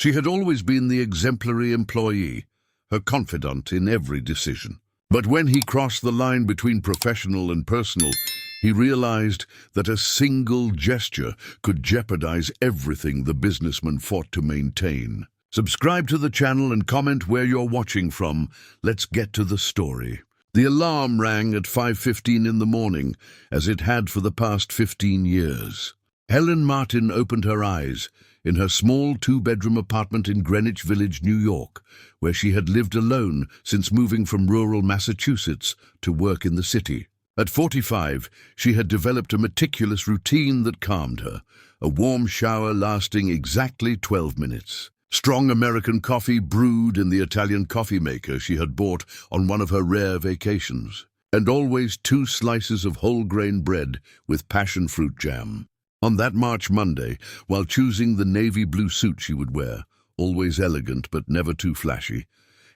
She had always been the exemplary employee, her confidant in every decision. But when he crossed the line between professional and personal, he realized that a single gesture could jeopardize everything the businessman fought to maintain. Subscribe to the channel and comment where you're watching from. Let's get to the story. The alarm rang at 5:15 in the morning, as it had for the past 15 years. Helen Martin opened her eyes in her small two-bedroom apartment in Greenwich Village, New York, where she had lived alone since moving from rural Massachusetts to work in the city. At 45, she had developed a meticulous routine that calmed her, a warm shower lasting exactly 12 minutes. Strong American coffee brewed in the Italian coffee maker she had bought on one of her rare vacations, and always 2 slices of whole-grain bread with passion fruit jam. On that March Monday, while choosing the navy blue suit she would wear, always elegant but never too flashy,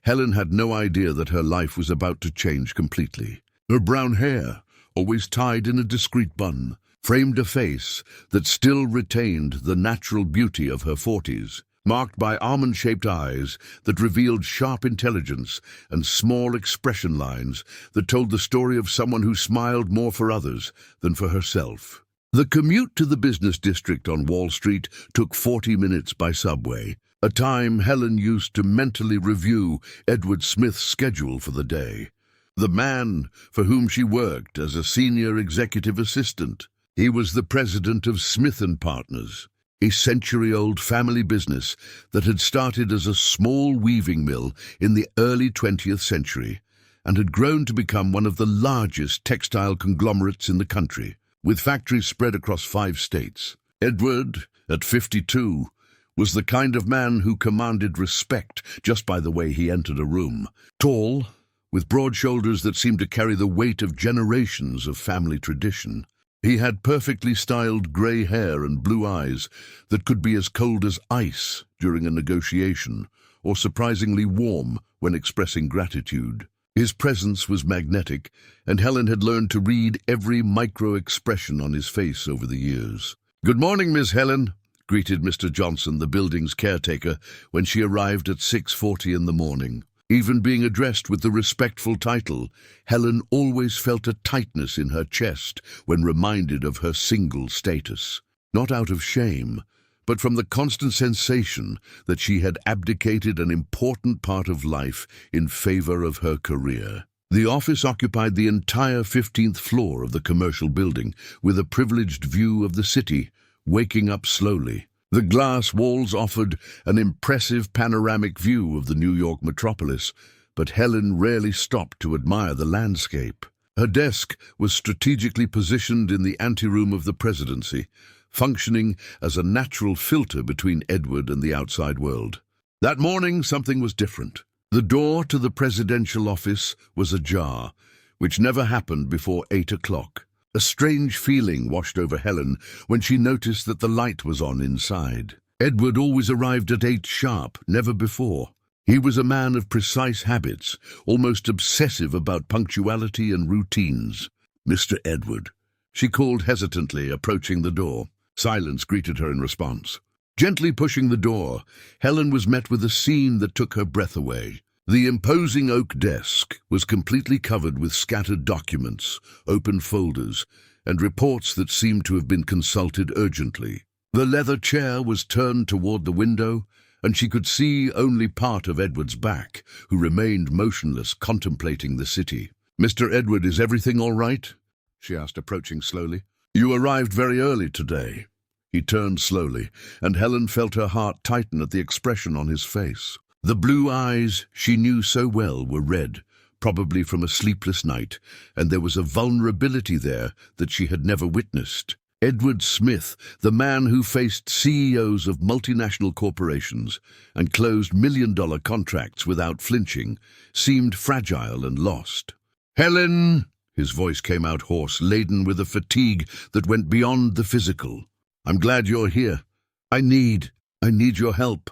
Helen had no idea that her life was about to change completely. Her brown hair, always tied in a discreet bun, framed a face that still retained the natural beauty of her 40s, marked by almond-shaped eyes that revealed sharp intelligence and small expression lines that told the story of someone who smiled more for others than for herself. The commute to the business district on Wall Street took 40 minutes by subway, a time Helen used to mentally review Edward Smith's schedule for the day, the man for whom she worked as a senior executive assistant. He was the president of Smith & Partners, a century-old family business that had started as a small weaving mill in the early 20th century and had grown to become one of the largest textile conglomerates in the country, with factories spread across 5 states. Edward, at 52, was the kind of man who commanded respect just by the way he entered a room. Tall, with broad shoulders that seemed to carry the weight of generations of family tradition. He had perfectly styled grey hair and blue eyes that could be as cold as ice during a negotiation, or surprisingly warm when expressing gratitude. His presence was magnetic, and Helen had learned to read every micro-expression on his face over the years. "Good morning, Miss Helen," greeted Mr. Johnson, the building's caretaker, when she arrived at 6:40 in the morning. Even being addressed with the respectful title, Helen always felt a tightness in her chest when reminded of her single status. Not out of shame, but from the constant sensation that she had abdicated an important part of life in favor of her career. The office occupied the entire 15th floor of the commercial building, with a privileged view of the city, waking up slowly. The glass walls offered an impressive panoramic view of the New York metropolis, but Helen rarely stopped to admire the landscape. Her desk was strategically positioned in the anteroom of the presidency, functioning as a natural filter between Edward and the outside world. That morning, something was different. The door to the presidential office was ajar, which never happened before 8 o'clock. A strange feeling washed over Helen when she noticed that the light was on inside. Edward always arrived at 8 sharp, never before. He was a man of precise habits, almost obsessive about punctuality and routines. "Mr. Edward," she called hesitantly, approaching the door. Silence greeted her in response. Gently pushing the door, Helen was met with a scene that took her breath away. The imposing oak desk was completely covered with scattered documents, open folders, and reports that seemed to have been consulted urgently. The leather chair was turned toward the window, and she could see only part of Edward's back, who remained motionless, contemplating the city. "Mr. Edward, is everything all right?" she asked, approaching slowly. "You arrived very early today." He turned slowly, and Helen felt her heart tighten at the expression on his face. The blue eyes she knew so well were red, probably from a sleepless night, and there was a vulnerability there that she had never witnessed. Edward Smith, the man who faced CEOs of multinational corporations and closed million-dollar contracts without flinching, seemed fragile and lost. "Helen!" His voice came out hoarse, laden with a fatigue that went beyond the physical. "I'm glad you're here. I need your help."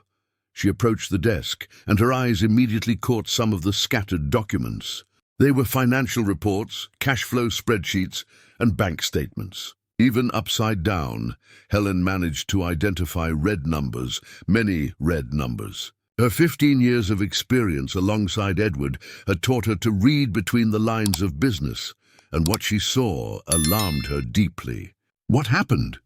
She approached the desk, and her eyes immediately caught some of the scattered documents. They were financial reports, cash flow spreadsheets, and bank statements. Even upside down, Helen managed to identify red numbers, many red numbers. Her 15 years of experience alongside Edward had taught her to read between the lines of business, and what she saw alarmed her deeply. "What happened?"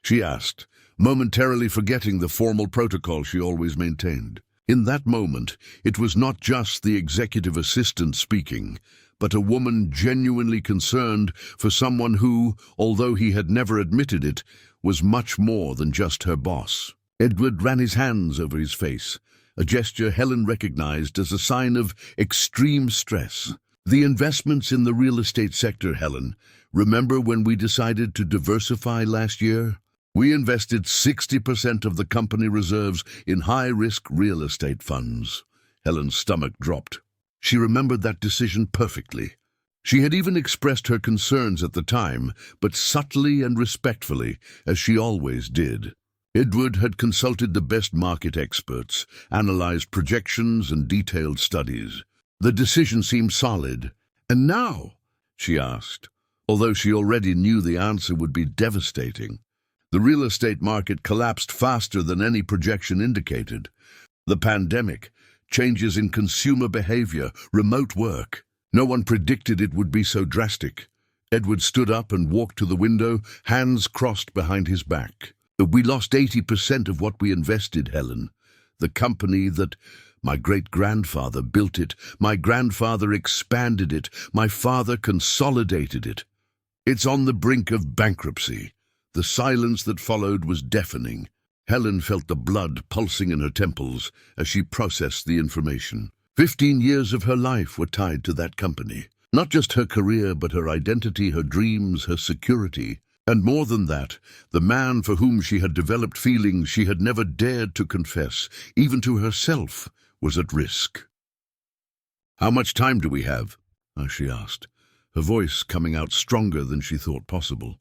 she asked, momentarily forgetting the formal protocol she always maintained. In that moment, it was not just the executive assistant speaking, but a woman genuinely concerned for someone who, although he had never admitted it, was much more than just her boss. Edward ran his hands over his face, a gesture Helen recognized as a sign of extreme stress. "The investments in the real estate sector, Helen. Remember when we decided to diversify last year? We invested 60% of the company reserves in high-risk real estate funds." Helen's stomach dropped. She remembered that decision perfectly. She had even expressed her concerns at the time, but subtly and respectfully, as she always did. Edward had consulted the best market experts, analyzed projections and detailed studies. The decision seemed solid. "And now?" she asked, although she already knew the answer would be devastating. The real estate market collapsed faster than any projection indicated. The pandemic, changes in consumer behavior, remote work. No one predicted it would be so drastic. Edward stood up and walked to the window, hands crossed behind his back. "We lost 80% of what we invested, Helen. The company that my great-grandfather built it, my grandfather expanded it, my father consolidated it. It's on the brink of bankruptcy." The silence that followed was deafening. Helen felt the blood pulsing in her temples as she processed the information. 15 years of her life were tied to that company. Not just her career, but her identity, her dreams, her security. And more than that, the man for whom she had developed feelings she had never dared to confess, even to herself, was at risk. "How much time do we have?" she asked, her voice coming out stronger than she thought possible.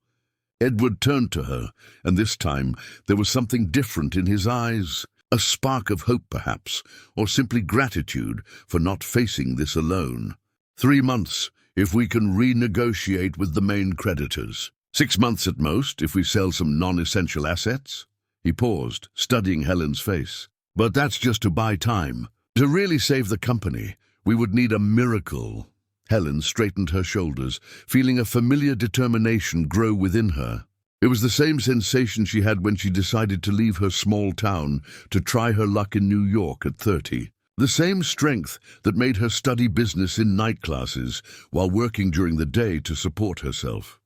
Edward turned to her, and this time there was something different in his eyes. A spark of hope, perhaps, or simply gratitude for not facing this alone. 3 months, if we can renegotiate with the main creditors. 6 months at most, if we sell some non-essential assets." He paused, studying Helen's face. "But that's just to buy time. To really save the company, we would need a miracle." Helen straightened her shoulders, feeling a familiar determination grow within her. It was the same sensation she had when she decided to leave her small town to try her luck in New York at 30. The same strength that made her study business in night classes while working during the day to support herself.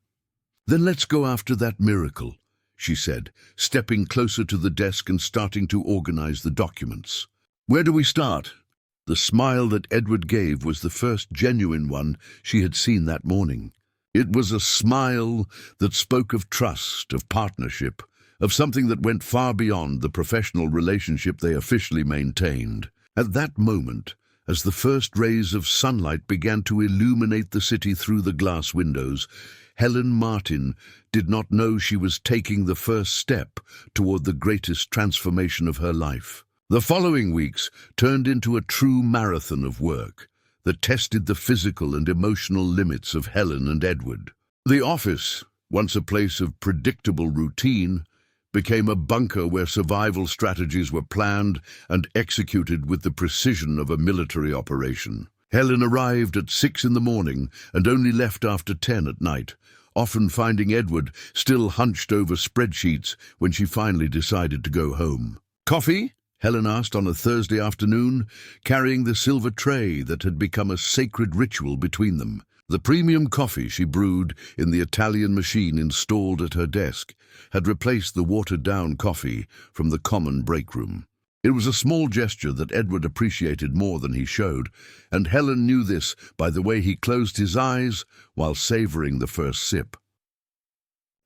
"Then let's go after that miracle," she said, stepping closer to the desk and starting to organize the documents. "Where do we start?" The smile that Edward gave was the first genuine one she had seen that morning. It was a smile that spoke of trust, of partnership, of something that went far beyond the professional relationship they officially maintained. At that moment, as the first rays of sunlight began to illuminate the city through the glass windows, Helen Martin did not know she was taking the first step toward the greatest transformation of her life. The following weeks turned into a true marathon of work that tested the physical and emotional limits of Helen and Edward. The office, once a place of predictable routine, became a bunker where survival strategies were planned and executed with the precision of a military operation. Helen arrived at 6 in the morning and only left after 10 at night, often finding Edward still hunched over spreadsheets when she finally decided to go home. "Coffee?" Helen asked on a Thursday afternoon, carrying the silver tray that had become a sacred ritual between them. The premium coffee she brewed in the Italian machine installed at her desk had replaced the watered-down coffee from the common break room. It was a small gesture that Edward appreciated more than he showed, and Helen knew this by the way he closed his eyes while savoring the first sip.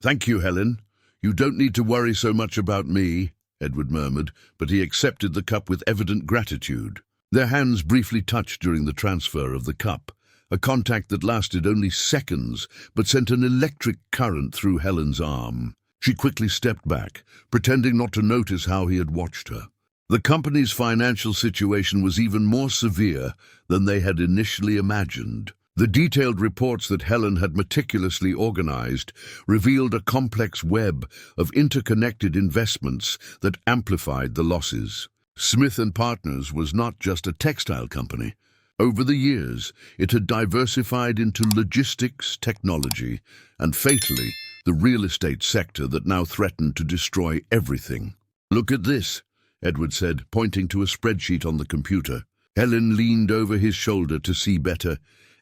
"Thank you, Helen. You don't need to worry so much about me," Edward murmured, but he accepted the cup with evident gratitude. Their hands briefly touched during the transfer of the cup, a contact that lasted only seconds but sent an electric current through Helen's arm. She quickly stepped back, pretending not to notice how he had watched her. The company's financial situation was even more severe than they had initially imagined. The detailed reports that Helen had meticulously organized revealed a complex web of interconnected investments that amplified the losses. Smith & Partners was not just a textile company. Over the years, it had diversified into logistics, technology, and fatally, the real estate sector that now threatened to destroy everything. "Look at this," Edward said, pointing to a spreadsheet on the computer. Helen leaned over his shoulder to see better,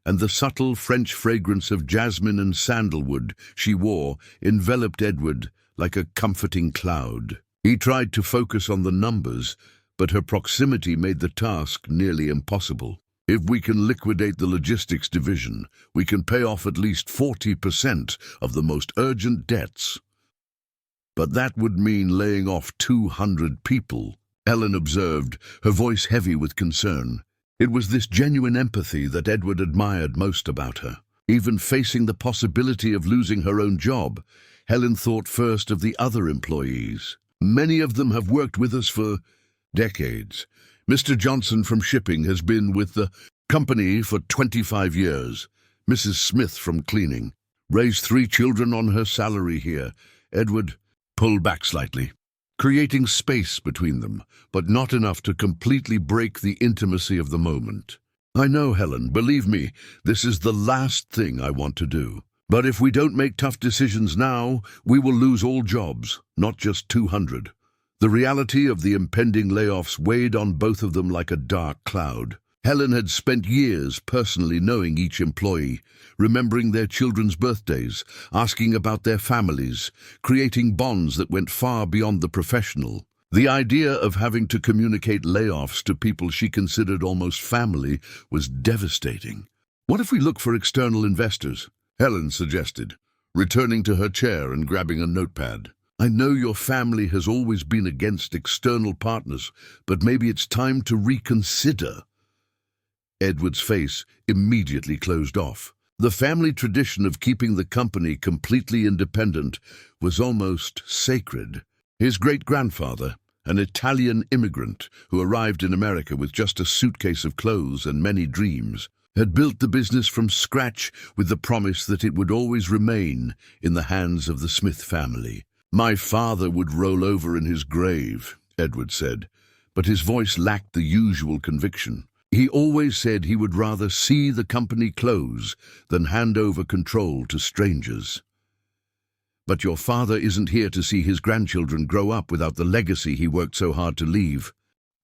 and the subtle French fragrance of jasmine and sandalwood she wore enveloped Edward like a comforting cloud. He tried to focus on the numbers, but her proximity made the task nearly impossible. "If we can liquidate the logistics division, we can pay off at least 40% of the most urgent debts. But that would mean laying off 200 people, Helen observed, her voice heavy with concern. It was this genuine empathy that Edward admired most about her. Even facing the possibility of losing her own job, Helen thought first of the other employees. "Many of them have worked with us for decades. Mr. Johnson from shipping has been with the company for 25 years. Mrs. Smith from cleaning raised 3 children on her salary here." Edward pulled back slightly, creating space between them, but not enough to completely break the intimacy of the moment. "I know, Helen, believe me, this is the last thing I want to do. But if we don't make tough decisions now, we will lose all jobs, not just 200. The reality of the impending layoffs weighed on both of them like a dark cloud. Helen had spent years personally knowing each employee, remembering their children's birthdays, asking about their families, creating bonds that went far beyond the professional. The idea of having to communicate layoffs to people she considered almost family was devastating. "What if we look for external investors?" Helen suggested, returning to her chair and grabbing a notepad. "I know your family has always been against external partners, but maybe it's time to reconsider." Edward's face immediately closed off. The family tradition of keeping the company completely independent was almost sacred. His great-grandfather, an Italian immigrant who arrived in America with just a suitcase of clothes and many dreams, had built the business from scratch with the promise that it would always remain in the hands of the Smith family. "My father would roll over in his grave," Edward said, but his voice lacked the usual conviction. "He always said he would rather see the company close than hand over control to strangers." "But your father isn't here to see his grandchildren grow up without the legacy he worked so hard to leave,"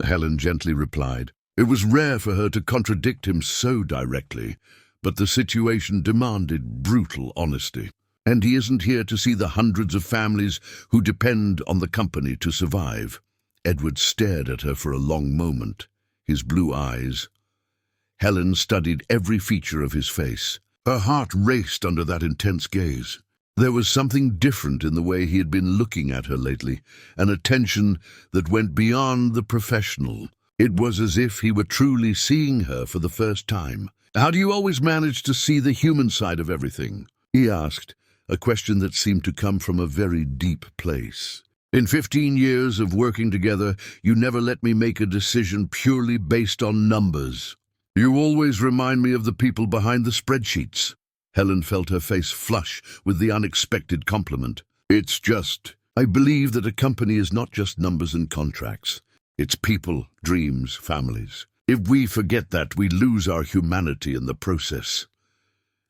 Helen gently replied. It was rare for her to contradict him so directly, but the situation demanded brutal honesty. "And he isn't here to see the hundreds of families who depend on the company to survive." Edward stared at her for a long moment, his blue eyes. Helen studied every feature of his face. Her heart raced under that intense gaze. There was something different in the way he had been looking at her lately, an attention that went beyond the professional. It was as if he were truly seeing her for the first time. "How do you always manage to see the human side of everything?" he asked, a question that seemed to come from a very deep place. "In 15 years of working together, you never let me make a decision purely based on numbers. You always remind me of the people behind the spreadsheets." Helen felt her face flush with the unexpected compliment. "It's just, I believe that a company is not just numbers and contracts. It's people, dreams, families. If we forget that, we lose our humanity in the process."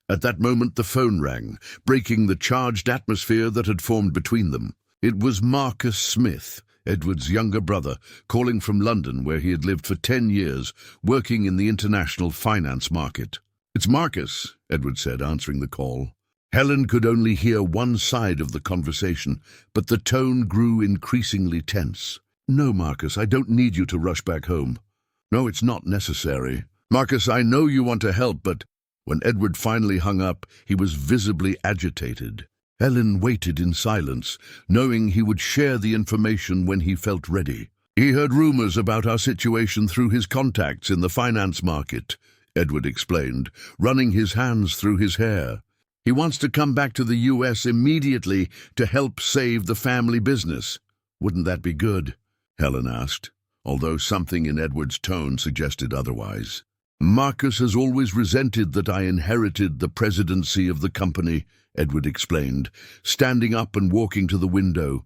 At that moment the phone rang, breaking the charged atmosphere that had formed between them. It was Marcus Smith, Edward's younger brother, calling from London, where he had lived for 10 years, working in the international finance market. "It's Marcus," Edward said, answering the call. Helen could only hear one side of the conversation, but the tone grew increasingly tense. "No, Marcus, I don't need you to rush back home." "No, it's not necessary. Marcus, I know you want to help, but—" When Edward finally hung up, he was visibly agitated. Helen waited in silence, knowing he would share the information when he felt ready. "He heard rumors about our situation through his contacts in the finance market," Edward explained, running his hands through his hair. "He wants to come back to the US immediately to help save the family business." "Wouldn't that be good?" Helen asked, although something in Edward's tone suggested otherwise. Marcus has always resented that I inherited the presidency of the company, Edward explained, standing up and walking to the window.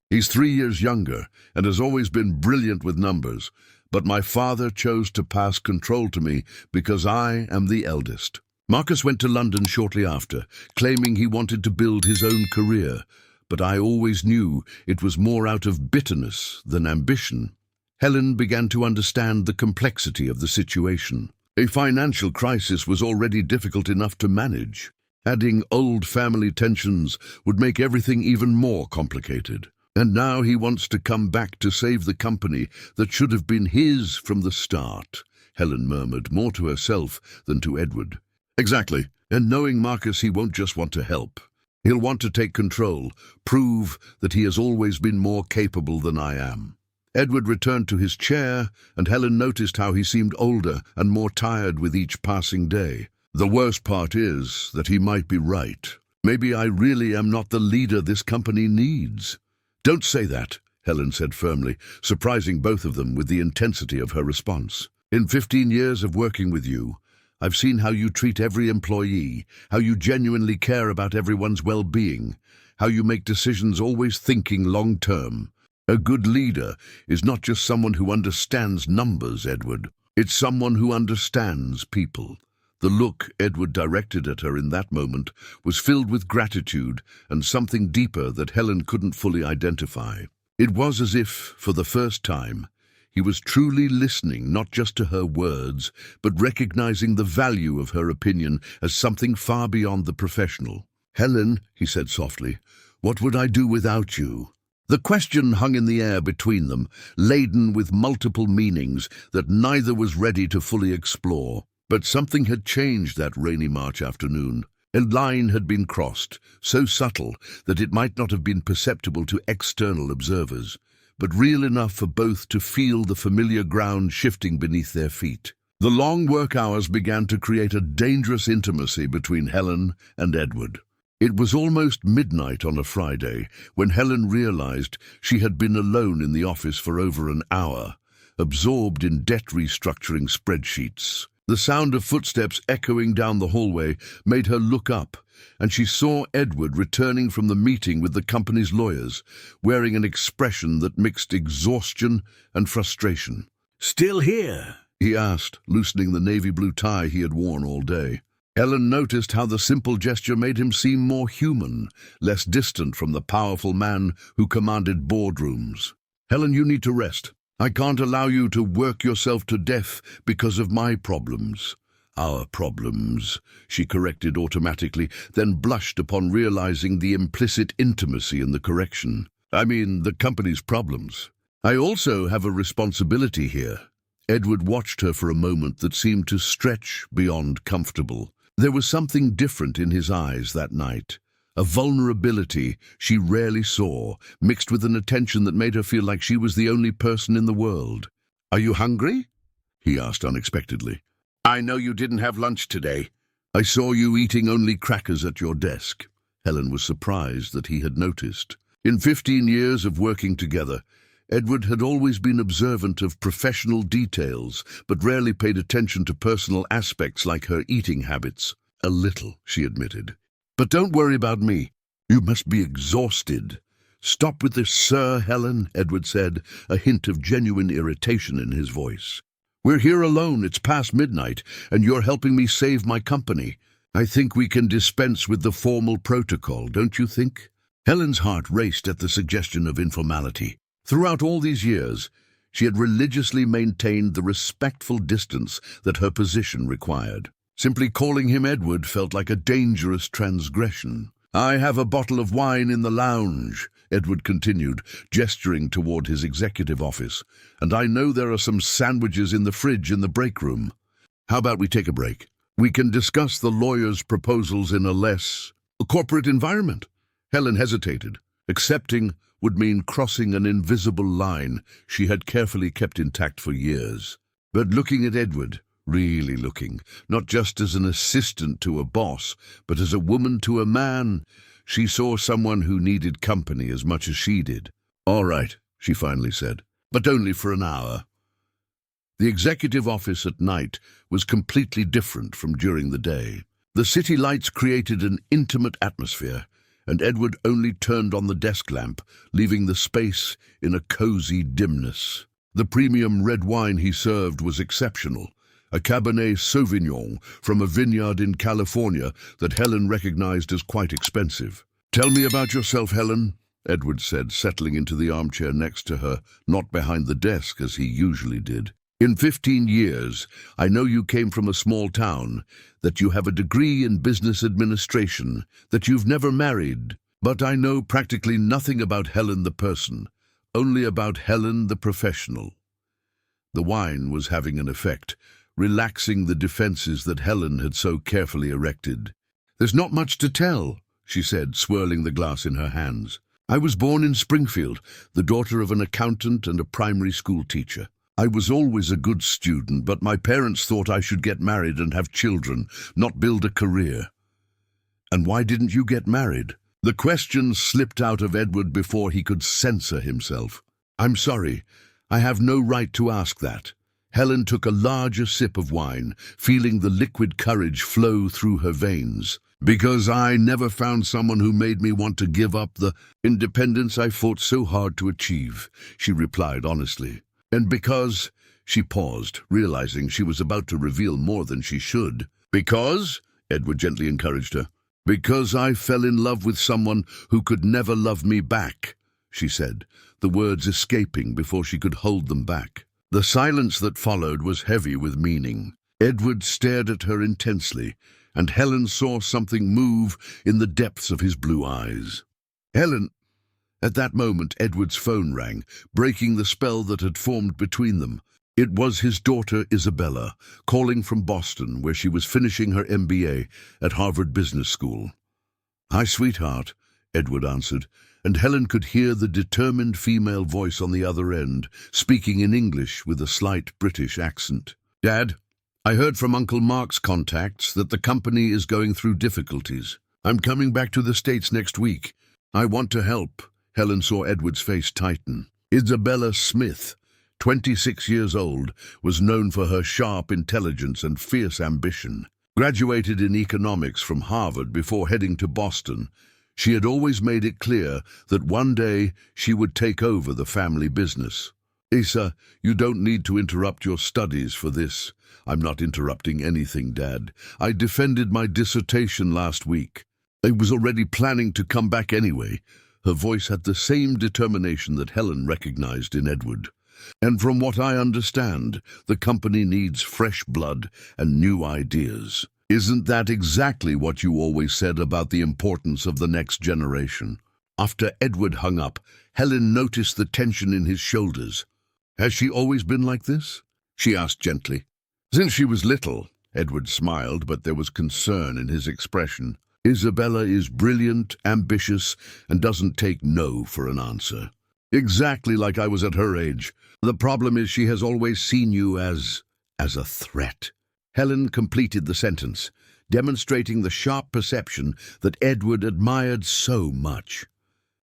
He's 3 years younger and has always been brilliant with numbers, but my father chose to pass control to me because I am the eldest. Marcus went to London shortly after, claiming he wanted to build his own career, but I always knew it was more out of bitterness than ambition. Helen began to understand the complexity of the situation. A financial crisis was already difficult enough to manage. Adding old family tensions would make everything even more complicated. And now he wants to come back to save the company that should have been his from the start, Helen murmured, more to herself than to Edward. Exactly, and knowing Marcus, he won't just want to help. He'll want to take control, prove that he has always been more capable than I am. Edward returned to his chair, and Helen noticed how he seemed older and more tired with each passing day. The worst part is that he might be right. Maybe I really am not the leader this company needs. Don't say that, Helen said firmly, surprising both of them with the intensity of her response. In 15 years of working with you, I've seen how you treat every employee, how you genuinely care about everyone's well-being, how you make decisions always thinking long-term. A good leader is not just someone who understands numbers, Edward. It's someone who understands people. The look Edward directed at her in that moment was filled with gratitude and something deeper that Helen couldn't fully identify. It was as if, for the first time, he was truly listening not just to her words, but recognizing the value of her opinion as something far beyond the professional. "Helen," he said softly, "what would I do without you?" The question hung in the air between them, laden with multiple meanings that neither was ready to fully explore. But something had changed that rainy March afternoon. A line had been crossed, so subtle that it might not have been perceptible to external observers, but real enough for both to feel the familiar ground shifting beneath their feet. The long work hours began to create a dangerous intimacy between Helen and Edward. It was almost midnight on a Friday when Helen realized she had been alone in the office for over an hour, absorbed in debt restructuring spreadsheets. The sound of footsteps echoing down the hallway made her look up, and she saw Edward returning from the meeting with the company's lawyers, wearing an expression that mixed exhaustion and frustration. "Still here?" he asked, loosening the navy blue tie he had worn all day. Helen noticed how the simple gesture made him seem more human, less distant from the powerful man who commanded boardrooms. "Helen, you need to rest. I can't allow you to work yourself to death because of my problems." "Our problems," she corrected automatically, then blushed upon realizing the implicit intimacy in the correction. "I mean, the company's problems. I also have a responsibility here." Edward watched her for a moment that seemed to stretch beyond comfortable. There was something different in his eyes that night. A vulnerability she rarely saw, mixed with an attention that made her feel like she was the only person in the world. "Are you hungry?" he asked unexpectedly. "I know you didn't have lunch today." "I saw you eating only crackers at your desk." Helen was surprised that he had noticed. In 15 years of working together, Edward had always been observant of professional details, but rarely paid attention to personal aspects like her eating habits. "A little," she admitted. "But don't worry about me. You must be exhausted." "Stop with this, sir, Helen," Edward said, a hint of genuine irritation in his voice. "We're here alone, it's past midnight, and you're helping me save my company. I think we can dispense with the formal protocol, don't you think?" Helen's heart raced at the suggestion of informality. Throughout all these years, she had religiously maintained the respectful distance that her position required. Simply calling him Edward felt like a dangerous transgression. "I have a bottle of wine in the lounge," Edward continued, gesturing toward his executive office, "and I know there are some sandwiches in the fridge in the break room. How about we take a break? We can discuss the lawyer's proposals in a less corporate environment." Helen hesitated. Accepting would mean crossing an invisible line she had carefully kept intact for years. But looking at Edward, really looking, not just as an assistant to a boss, but as a woman to a man, she saw someone who needed company as much as she did. "All right," she finally said, "but only for an hour." The executive office at night was completely different from during the day. The city lights created an intimate atmosphere, and Edward only turned on the desk lamp, leaving the space in a cozy dimness. The premium red wine he served was exceptional, a Cabernet Sauvignon from a vineyard in California that Helen recognized as quite expensive. "Tell me about yourself, Helen," Edward said, settling into the armchair next to her, not behind the desk as he usually did. "In 15 years, I know you came from a small town, that you have a degree in business administration, that you've never married, but I know practically nothing about Helen the person, only about Helen the professional." The wine was having an effect, relaxing the defenses that Helen had so carefully erected. "There's not much to tell," she said, swirling the glass in her hands. "I was born in Springfield, the daughter of an accountant and a primary school teacher. I was always a good student, but my parents thought I should get married and have children, not build a career." "And why didn't you get married?" The question slipped out of Edward before he could censor himself. "I'm sorry, I have no right to ask that." Helen took a larger sip of wine, feeling the liquid courage flow through her veins. "Because I never found someone who made me want to give up the independence I fought so hard to achieve," she replied honestly. "And because—" She paused, realizing she was about to reveal more than she should. "Because," Edward gently encouraged her, "because I fell in love with someone who could never love me back," she said, the words escaping before she could hold them back. The silence that followed was heavy with meaning. Edward stared at her intensely, and Helen saw something move in the depths of his blue eyes. "Helen—" At that moment, Edward's phone rang, breaking the spell that had formed between them. It was his daughter, Isabella, calling from Boston, where she was finishing her MBA at Harvard Business School. "Hi, sweetheart," Edward answered, and Helen could hear the determined female voice on the other end, speaking in English with a slight British accent. "Dad, I heard from Uncle Mark's contacts that the company is going through difficulties. I'm coming back to the States next week. I want to help." Helen saw Edward's face tighten. Isabella Smith, 26 years old, was known for her sharp intelligence and fierce ambition. Graduated in economics from Harvard before heading to Boston, she had always made it clear that one day she would take over the family business. "Isa, you don't need to interrupt your studies for this." "I'm not interrupting anything, Dad. I defended my dissertation last week. I was already planning to come back anyway." Her voice had the same determination that Helen recognized in Edward. "And from what I understand, the company needs fresh blood and new ideas. Isn't that exactly what you always said about the importance of the next generation?" After Edward hung up, Helen noticed the tension in his shoulders. "Has she always been like this?" she asked gently. "Since she was little," Edward smiled, but there was concern in his expression. "Isabella is brilliant, ambitious, and doesn't take no for an answer. Exactly like I was at her age. The problem is she has always seen you as a threat." Helen completed the sentence, demonstrating the sharp perception that Edward admired so much.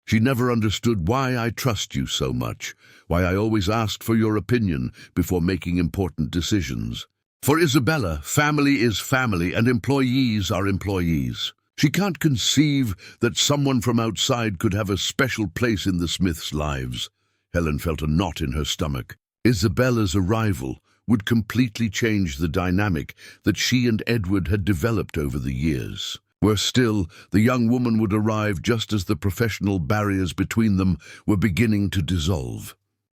"She never understood why I trust you so much, why I always asked for your opinion before making important decisions. For Isabella, family is family and employees are employees. She can't conceive that someone from outside could have a special place in the Smiths' lives." Helen felt a knot in her stomach. Isabella's arrival would completely change the dynamic that she and Edward had developed over the years. Worse still, the young woman would arrive just as the professional barriers between them were beginning to dissolve.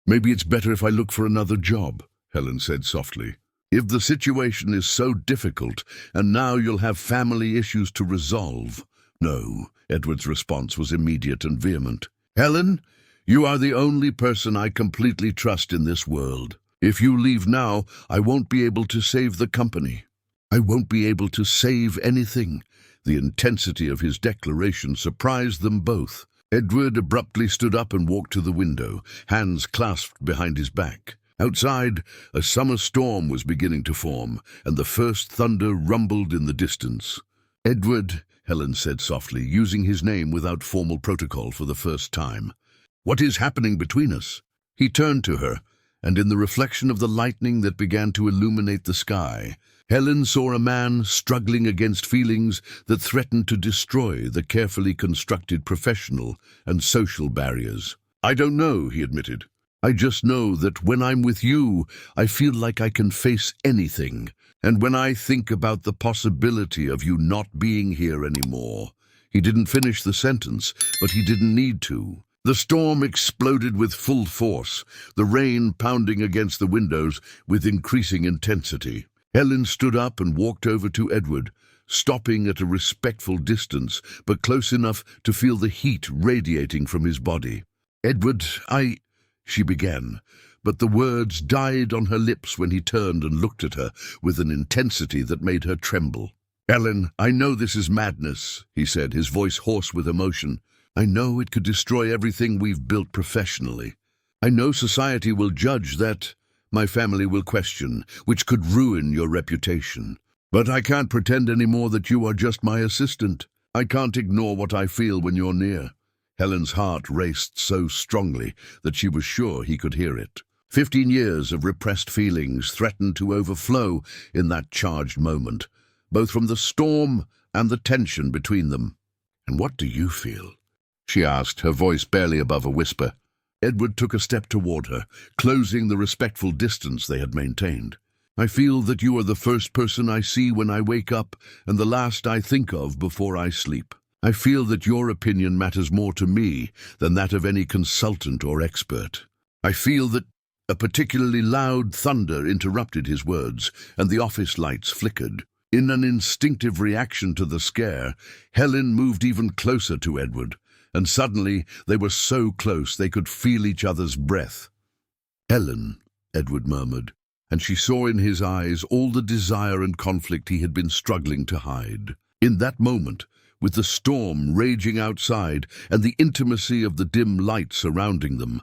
"Maybe it's better if I look for another job," Helen said softly. "If the situation is so difficult, and now you'll have family issues to resolve." "No," Edward's response was immediate and vehement. "Helen, you are the only person I completely trust in this world. If you leave now, I won't be able to save the company. I won't be able to save anything." The intensity of his declaration surprised them both. Edward abruptly stood up and walked to the window, hands clasped behind his back. Outside, a summer storm was beginning to form, and the first thunder rumbled in the distance. "Edward," Helen said softly, using his name without formal protocol for the first time. "What is happening between us?" He turned to her, and in the reflection of the lightning that began to illuminate the sky, Helen saw a man struggling against feelings that threatened to destroy the carefully constructed professional and social barriers. "I don't know," he admitted. "I just know that when I'm with you, I feel like I can face anything. And when I think about the possibility of you not being here anymore..." He didn't finish the sentence, but he didn't need to. The storm exploded with full force, the rain pounding against the windows with increasing intensity. Helen stood up and walked over to Edward, stopping at a respectful distance, but close enough to feel the heat radiating from his body. "Edward, she began, but the words died on her lips when he turned and looked at her with an intensity that made her tremble. "Helen, I know this is madness," he said, his voice hoarse with emotion. "I know it could destroy everything we've built professionally. I know society will judge that, my family will question, which could ruin your reputation. But I can't pretend anymore that you are just my assistant. I can't ignore what I feel when you're near." Helen's heart raced so strongly that she was sure he could hear it. 15 years of repressed feelings threatened to overflow in that charged moment, both from the storm and the tension between them. "And what do you feel?" she asked, her voice barely above a whisper. Edward took a step toward her, closing the respectful distance they had maintained. "I feel that you are the first person I see when I wake up and the last I think of before I sleep. I feel that your opinion matters more to me than that of any consultant or expert. I feel that..." A particularly loud thunder interrupted his words, and the office lights flickered. In an instinctive reaction to the scare, Helen moved even closer to Edward, and suddenly they were so close they could feel each other's breath. "Helen," Edward murmured, and she saw in his eyes all the desire and conflict he had been struggling to hide. In that moment, with the storm raging outside and the intimacy of the dim light surrounding them,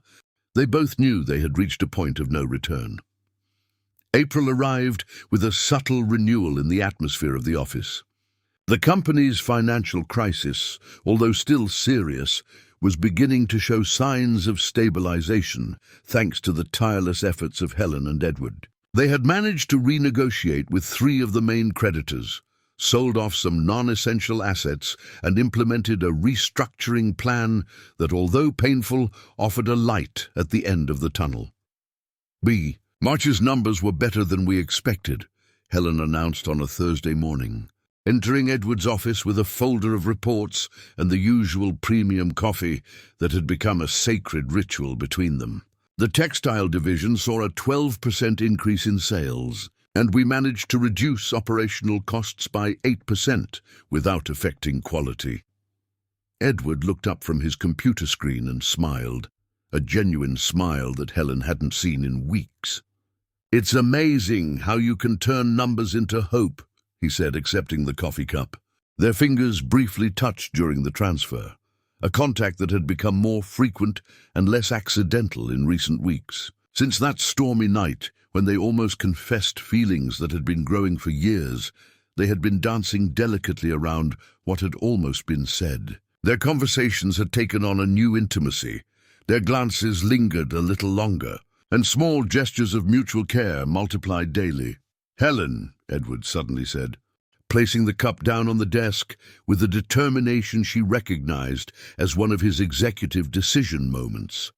they both knew they had reached a point of no return. April arrived with a subtle renewal in the atmosphere of the office. The company's financial crisis, although still serious, was beginning to show signs of stabilization thanks to the tireless efforts of Helen and Edward. They had managed to renegotiate with 3 of the main creditors, sold off some non-essential assets, and implemented a restructuring plan that, although painful, offered a light at the end of the tunnel. "March's numbers were better than we expected," Helen announced on a Thursday morning, entering Edward's office with a folder of reports and the usual premium coffee that had become a sacred ritual between them. "The textile division saw a 12% increase in sales, and we managed to reduce operational costs by 8% without affecting quality." Edward looked up from his computer screen and smiled, a genuine smile that Helen hadn't seen in weeks. "It's amazing how you can turn numbers into hope," he said, accepting the coffee cup. Their fingers briefly touched during the transfer, a contact that had become more frequent and less accidental in recent weeks. Since that stormy night, when they almost confessed feelings that had been growing for years, they had been dancing delicately around what had almost been said. Their conversations had taken on a new intimacy. Their glances lingered a little longer, and small gestures of mutual care multiplied daily. "Helen," Edward suddenly said, placing the cup down on the desk with a determination she recognized as one of his executive decision moments.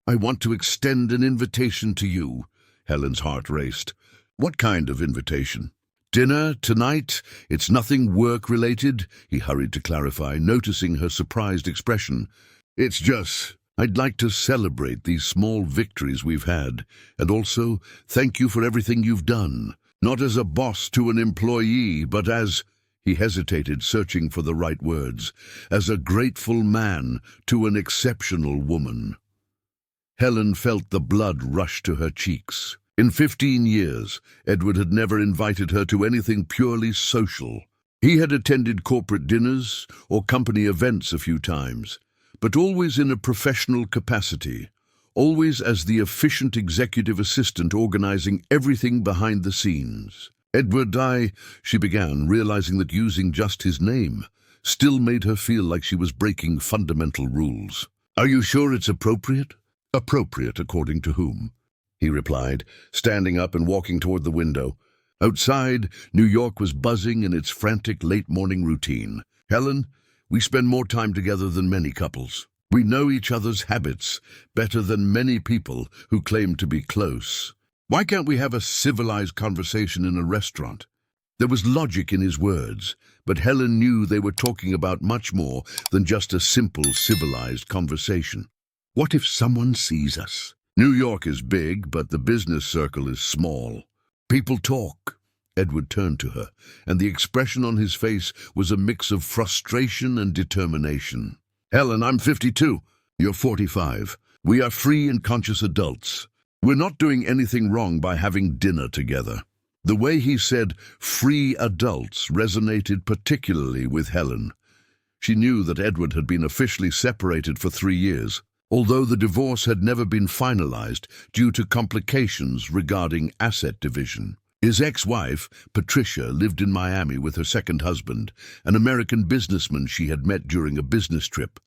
"I want to extend an invitation to you." Helen's heart raced. "What kind of invitation?" "Dinner tonight? It's nothing work-related," he hurried to clarify, noticing her surprised expression. "It's just, I'd like to celebrate these small victories we've had, and also thank you for everything you've done, not as a boss to an employee, but as..." He hesitated, searching for the right words, "as a grateful man to an exceptional woman." Helen felt the blood rush to her cheeks. In 15 years, Edward had never invited her to anything purely social. He had attended corporate dinners or company events a few times, but always in a professional capacity, always as the efficient executive assistant organizing everything behind the scenes. "Edward, she began, realizing that using just his name still made her feel like she was breaking fundamental rules. "Are you sure it's appropriate?" "Appropriate according to whom?" he replied, standing up and walking toward the window. Outside, New York was buzzing in its frantic late-morning routine. Helen, we spend more time together than many couples. We know each other's habits better than many people who claim to be close. Why can't we have a civilized conversation in a restaurant? There was logic in his words, but Helen knew they were talking about much more than just a simple, civilized conversation. What if someone sees us? New York is big, but the business circle is small. People talk. Edward turned to her, and the expression on his face was a mix of frustration and determination. Helen, I'm 52. You're 45. We are free and conscious adults. We're not doing anything wrong by having dinner together. The way he said free adults resonated particularly with Helen. She knew that Edward had been officially separated for 3 years, although the divorce had never been finalized due to complications regarding asset division. His ex-wife, Patricia, lived in Miami with her second husband, an American businessman she had met during a business trip.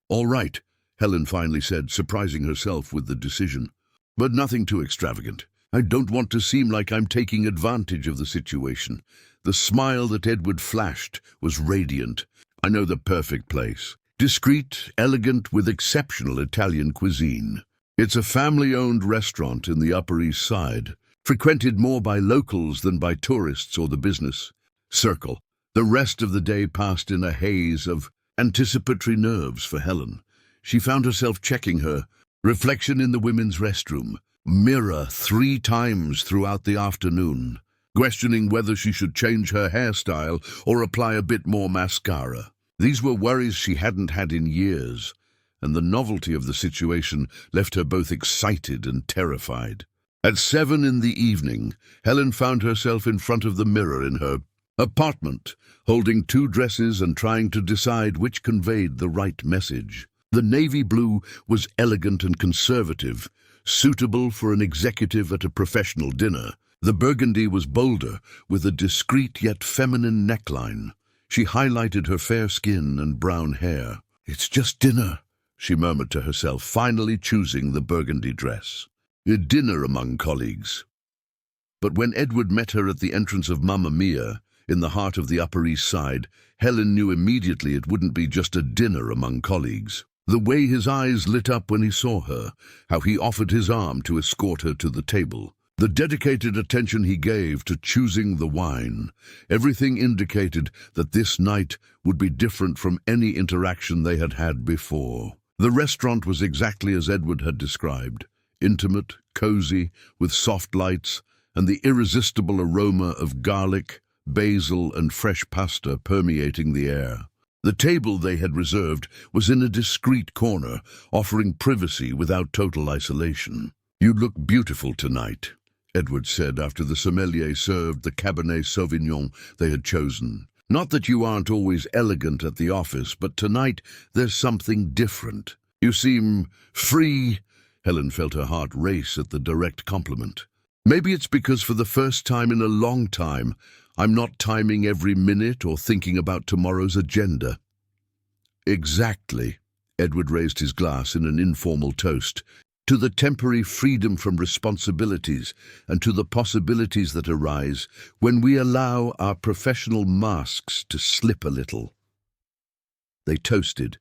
All right, Helen finally said, surprising herself with the decision. But nothing too extravagant. I don't want to seem like I'm taking advantage of the situation. The smile that Edward flashed was radiant. I know the perfect place. Discreet, elegant, with exceptional Italian cuisine. It's a family-owned restaurant in the Upper East Side, frequented more by locals than by tourists or the business circle. The rest of the day passed in a haze of anticipatory nerves for Helen. She found herself checking her reflection in the women's restroom, mirror 3 times throughout the afternoon, questioning whether she should change her hairstyle or apply a bit more mascara. These were worries she hadn't had in years, and the novelty of the situation left her both excited and terrified. At 7 in the evening, Helen found herself in front of the mirror in her apartment, holding 2 dresses and trying to decide which conveyed the right message. The navy blue was elegant and conservative, suitable for an executive at a professional dinner. The burgundy was bolder, with a discreet yet feminine neckline. She highlighted her fair skin and brown hair. It's just dinner, she murmured to herself, finally choosing the burgundy dress. A dinner among colleagues. But when Edward met her at the entrance of Mamma Mia, in the heart of the Upper East Side, Helen knew immediately it wouldn't be just a dinner among colleagues. The way his eyes lit up when he saw her, how he offered his arm to escort her to the table, the dedicated attention he gave to choosing the wine, everything indicated that this night would be different from any interaction they had had before. The restaurant was exactly as Edward had described, intimate, cozy, with soft lights, and the irresistible aroma of garlic, basil, and fresh pasta permeating the air. The table they had reserved was in a discreet corner, offering privacy without total isolation. You look beautiful tonight, Edward said after the sommelier served the Cabernet Sauvignon they had chosen. Not that you aren't always elegant at the office, but tonight there's something different. You seem free. Helen felt her heart race at the direct compliment. Maybe it's because for the first time in a long time, I'm not timing every minute or thinking about tomorrow's agenda. Exactly. Edward raised his glass in an informal toast, to the temporary freedom from responsibilities and to the possibilities that arise when we allow our professional masks to slip a little. They toasted,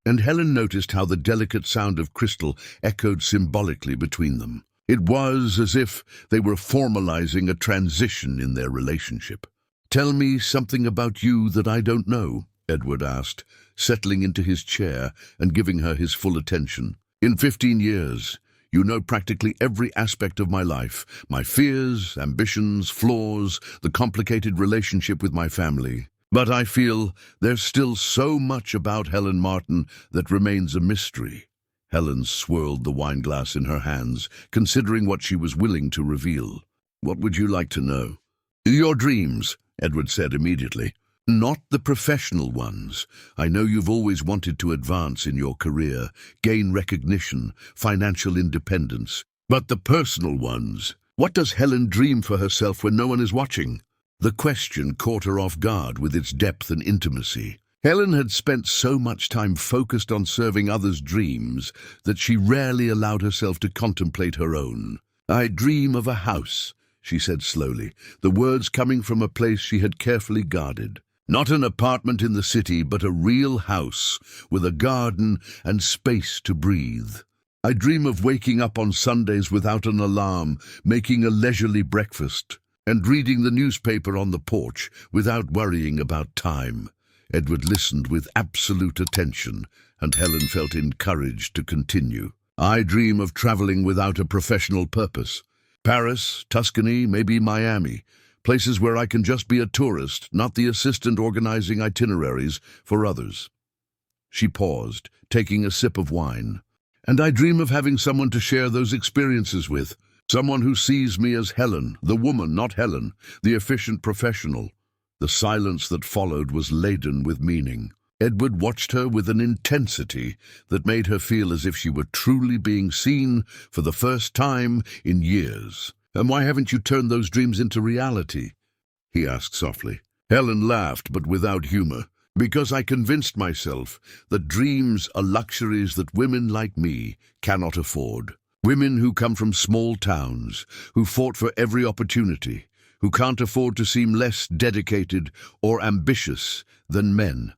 and Helen noticed how the delicate sound of crystal echoed symbolically between them. It was as if they were formalizing a transition in their relationship. Tell me something about you that I don't know, Edward asked, settling into his chair and giving her his full attention. In 15 years, you know practically every aspect of my life, my fears, ambitions, flaws, the complicated relationship with my family. But I feel there's still so much about Helen Martin that remains a mystery. Helen swirled the wineglass in her hands, considering what she was willing to reveal. What would you like to know? Your dreams, Edward said immediately. Not the professional ones. I know you've always wanted to advance in your career, gain recognition, financial independence. But the personal ones. What does Helen dream for herself when no one is watching? The question caught her off guard with its depth and intimacy. Helen had spent so much time focused on serving others' dreams that she rarely allowed herself to contemplate her own. "I dream of a house," she said slowly, the words coming from a place she had carefully guarded. "Not an apartment in the city, but a real house, with a garden and space to breathe. I dream of waking up on Sundays without an alarm, making a leisurely breakfast, and reading the newspaper on the porch without worrying about time." Edward listened with absolute attention, and Helen felt encouraged to continue. "I dream of traveling without a professional purpose. Paris, Tuscany, maybe Miami. Places where I can just be a tourist, not the assistant organizing itineraries for others." She paused, taking a sip of wine. "And I dream of having someone to share those experiences with. Someone who sees me as Helen, the woman, not Helen, the efficient professional." The silence that followed was laden with meaning. Edward watched her with an intensity that made her feel as if she were truly being seen for the first time in years. "And why haven't you turned those dreams into reality?" he asked softly. Helen laughed, but without humor. "Because I convinced myself that dreams are luxuries that women like me cannot afford. Women who come from small towns, who fought for every opportunity, who can't afford to seem less dedicated or ambitious than men."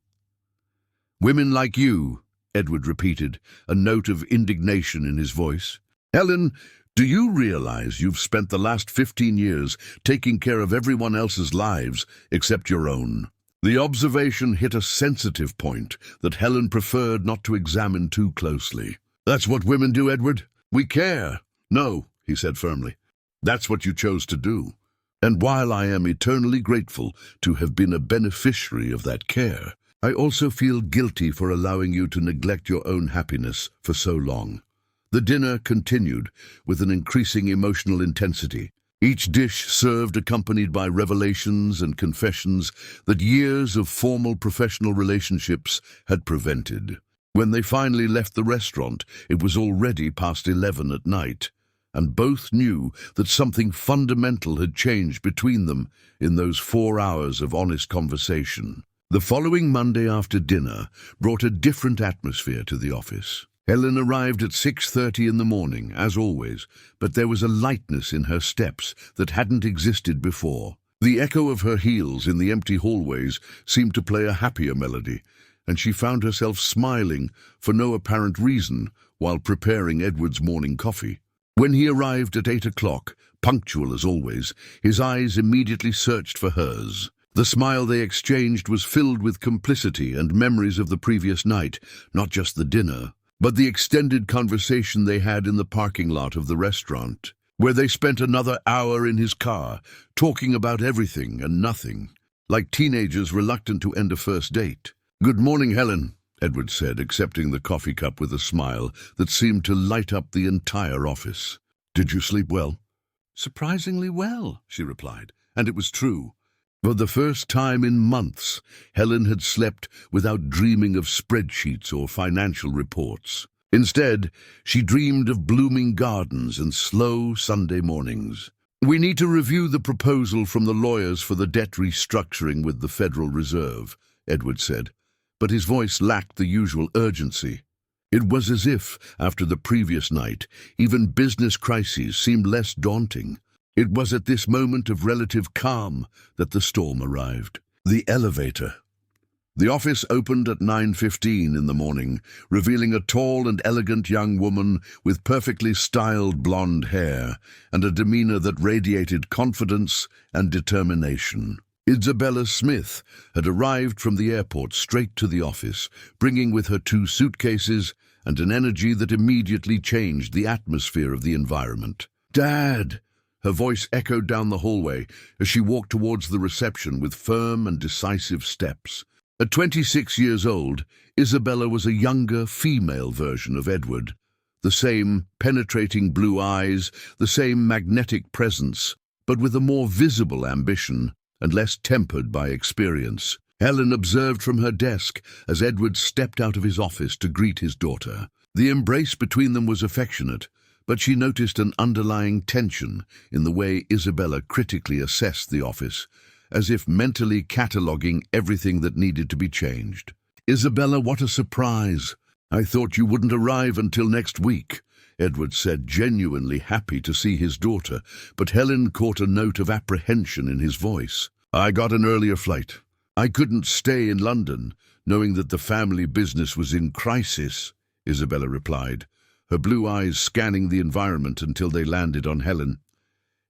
"Women like you," Edward repeated, a note of indignation in his voice. "Helen, do you realize you've spent the last 15 years taking care of everyone else's lives except your own?" The observation hit a sensitive point that Helen preferred not to examine too closely. "That's what women do, Edward. We care." "No," he said firmly. "That's what you chose to do. And while I am eternally grateful to have been a beneficiary of that care, I also feel guilty for allowing you to neglect your own happiness for so long." The dinner continued with an increasing emotional intensity. Each dish served accompanied by revelations and confessions that years of formal professional relationships had prevented. When they finally left the restaurant, it was already past 11 at night, and both knew that something fundamental had changed between them in those 4 hours of honest conversation. The following Monday after dinner brought a different atmosphere to the office. Helen arrived at 6:30 in the morning, as always, but there was a lightness in her steps that hadn't existed before. The echo of her heels in the empty hallways seemed to play a happier melody, and she found herself smiling for no apparent reason while preparing Edward's morning coffee. When he arrived at 8 o'clock, punctual as always, his eyes immediately searched for hers. The smile they exchanged was filled with complicity and memories of the previous night, not just the dinner, but the extended conversation they had in the parking lot of the restaurant, where they spent another hour in his car, talking about everything and nothing, like teenagers reluctant to end a first date. "Good morning, Helen," Edward said, accepting the coffee cup with a smile that seemed to light up the entire office. "Did you sleep well?" "Surprisingly well," she replied, and it was true. For the first time in months, Helen had slept without dreaming of spreadsheets or financial reports. Instead, she dreamed of blooming gardens and slow Sunday mornings. "We need to review the proposal from the lawyers for the debt restructuring with the Federal Reserve," Edward said, but his voice lacked the usual urgency. It was as if, after the previous night, even business crises seemed less daunting. It was at this moment of relative calm that the storm arrived. The elevator. The office opened at 9:15 in the morning, revealing a tall and elegant young woman with perfectly styled blonde hair and a demeanor that radiated confidence and determination. Isabella Smith had arrived from the airport straight to the office, bringing with her 2 suitcases and an energy that immediately changed the atmosphere of the environment. "Dad!" Her voice echoed down the hallway as she walked towards the reception with firm and decisive steps. At 26 years old, Isabella was a younger, female version of Edward. The same penetrating blue eyes, the same magnetic presence, but with a more visible ambition and less tempered by experience. Helen observed from her desk as Edward stepped out of his office to greet his daughter. The embrace between them was affectionate, but she noticed an underlying tension in the way Isabella critically assessed the office, as if mentally cataloguing everything that needed to be changed. "Isabella, what a surprise! I thought you wouldn't arrive until next week," Edward said, genuinely happy to see his daughter, but Helen caught a note of apprehension in his voice. "I got an earlier flight. I couldn't stay in London, knowing that the family business was in crisis," Isabella replied, her blue eyes scanning the environment until they landed on Helen.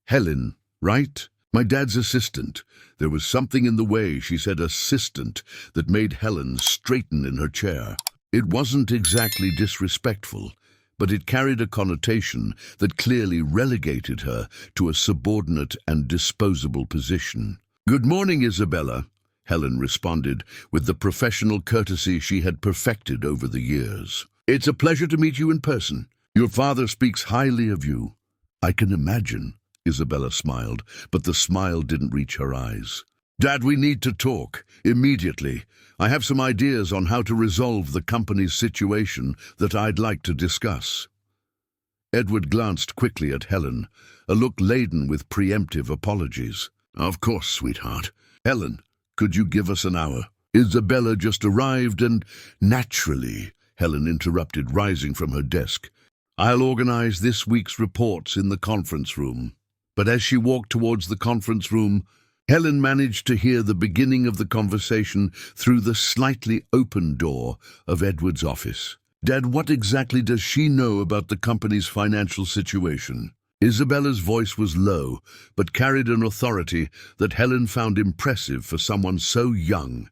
"Helen, right? My dad's assistant." There was something in the way she said assistant that made Helen straighten in her chair. It wasn't exactly disrespectful, but it carried a connotation that clearly relegated her to a subordinate and disposable position. "Good morning, Isabella," Helen responded with the professional courtesy she had perfected over the years. "It's a pleasure to meet you in person. Your father speaks highly of you." "I can imagine," Isabella smiled, but the smile didn't reach her eyes. "Dad, we need to talk, immediately. I have some ideas on how to resolve the company's situation that I'd like to discuss." Edward glanced quickly at Helen, a look laden with preemptive apologies. "Of course, sweetheart. Helen, could you give us an hour? Isabella just arrived and—" "Naturally," Helen interrupted, rising from her desk. "I'll organize this week's reports in the conference room." But as she walked towards the conference room, Helen managed to hear the beginning of the conversation through the slightly open door of Edward's office. "Dad, what exactly does she know about the company's financial situation?" Isabella's voice was low, but carried an authority that Helen found impressive for someone so young.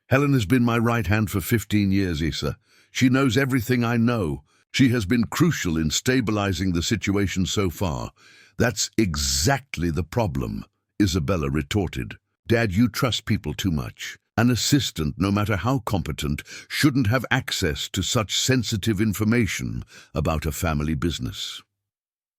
"Helen has been my right hand for 15 years, Isa. She knows everything I know. She has been crucial in stabilizing the situation so far." "That's exactly the problem," Isabella retorted. "Dad, you trust people too much. An assistant, no matter how competent, shouldn't have access to such sensitive information about a family business."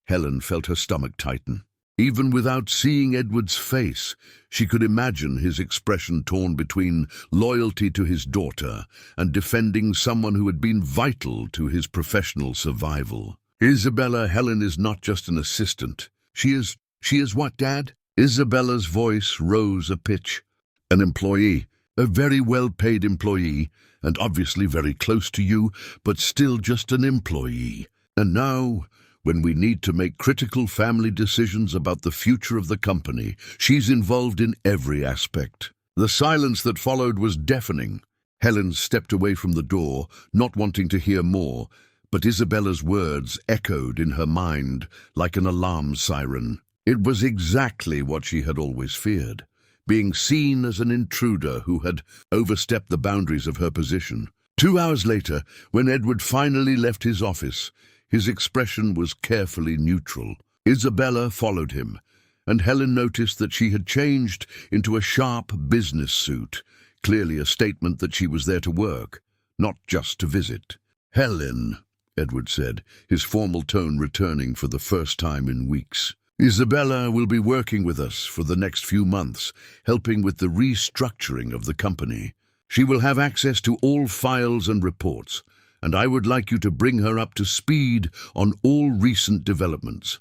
Helen felt her stomach tighten. Even without seeing Edward's face, she could imagine his expression torn between loyalty to his daughter and defending someone who had been vital to his professional survival. "Isabella, Helen is not just an assistant. She is what, Dad?" Isabella's voice rose a pitch. "An employee, a very well-paid employee, and obviously very close to you, but still just an employee. And now, when we need to make critical family decisions about the future of the company, she's involved in every aspect." The silence that followed was deafening. Helen stepped away from the door, not wanting to hear more, but Isabella's words echoed in her mind like an alarm siren. It was exactly what she had always feared, being seen as an intruder who had overstepped the boundaries of her position. 2 hours later, when Edward finally left his office, his expression was carefully neutral. Isabella followed him, and Helen noticed that she had changed into a sharp business suit, clearly a statement that she was there to work, not just to visit. "Helen," Edward said, his formal tone returning for the first time in weeks. "Isabella will be working with us for the next few months, helping with the restructuring of the company. She will have access to all files and reports, and I would like you to bring her up to speed on all recent developments."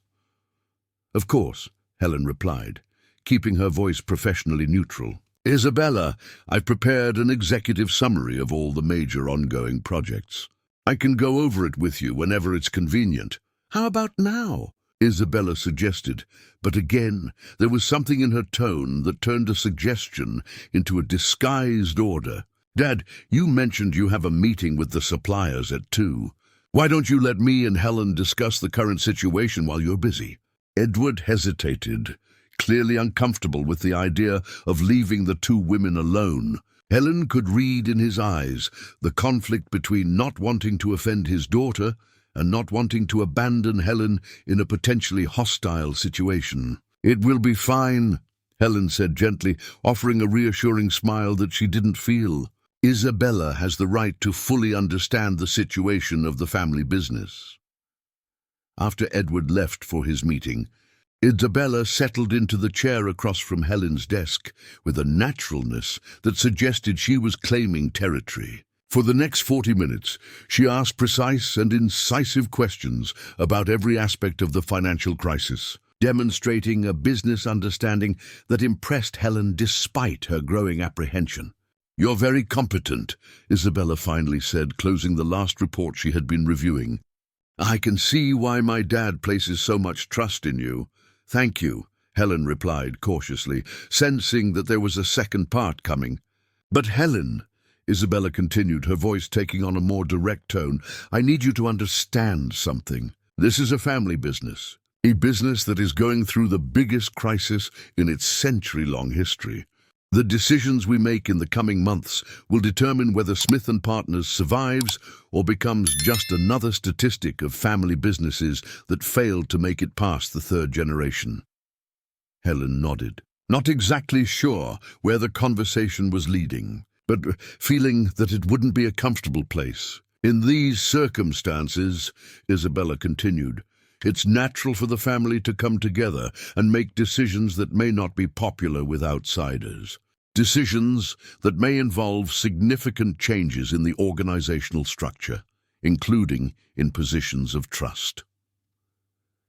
"Of course," Helen replied, keeping her voice professionally neutral. "Isabella, I've prepared an executive summary of all the major ongoing projects. I can go over it with you whenever it's convenient." "How about now?" Isabella suggested, but again there was something in her tone that turned a suggestion into a disguised order. "Dad, you mentioned you have a meeting with the suppliers at 2. Why don't you let me and Helen discuss the current situation while you're busy?" Edward hesitated, clearly uncomfortable with the idea of leaving the two women alone. Helen could read in his eyes the conflict between not wanting to offend his daughter and not wanting to abandon Helen in a potentially hostile situation. "It will be fine," Helen said gently, offering a reassuring smile that she didn't feel. "Isabella has the right to fully understand the situation of the family business." After Edward left for his meeting, Isabella settled into the chair across from Helen's desk with a naturalness that suggested she was claiming territory. For the next 40 minutes, she asked precise and incisive questions about every aspect of the financial crisis, demonstrating a business understanding that impressed Helen despite her growing apprehension. "You're very competent," Isabella finally said, closing the last report she had been reviewing. "I can see why my dad places so much trust in you. Thank you," Helen replied cautiously, sensing that there was a second part coming. "But Helen," Isabella continued, her voice taking on a more direct tone, "I need you to understand something. This is a family business, a business that is going through the biggest crisis in its century-long history. The decisions we make in the coming months will determine whether Smith & Partners survives or becomes just another statistic of family businesses that failed to make it past the third generation." Helen nodded, not exactly sure where the conversation was leading, but feeling that it wouldn't be a comfortable place. "In these circumstances," Isabella continued, "it's natural for the family to come together and make decisions that may not be popular with outsiders. Decisions that may involve significant changes in the organizational structure, including in positions of trust."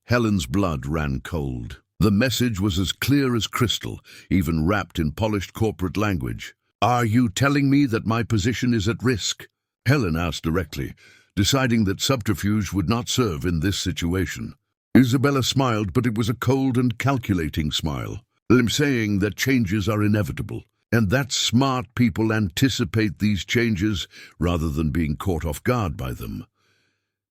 Helen's blood ran cold. The message was as clear as crystal, even wrapped in polished corporate language. "Are you telling me that my position is at risk?" Helen asked directly, deciding that subterfuge would not serve in this situation. Isabella smiled, but it was a cold and calculating smile. "I'm saying that changes are inevitable, and that smart people anticipate these changes rather than being caught off guard by them."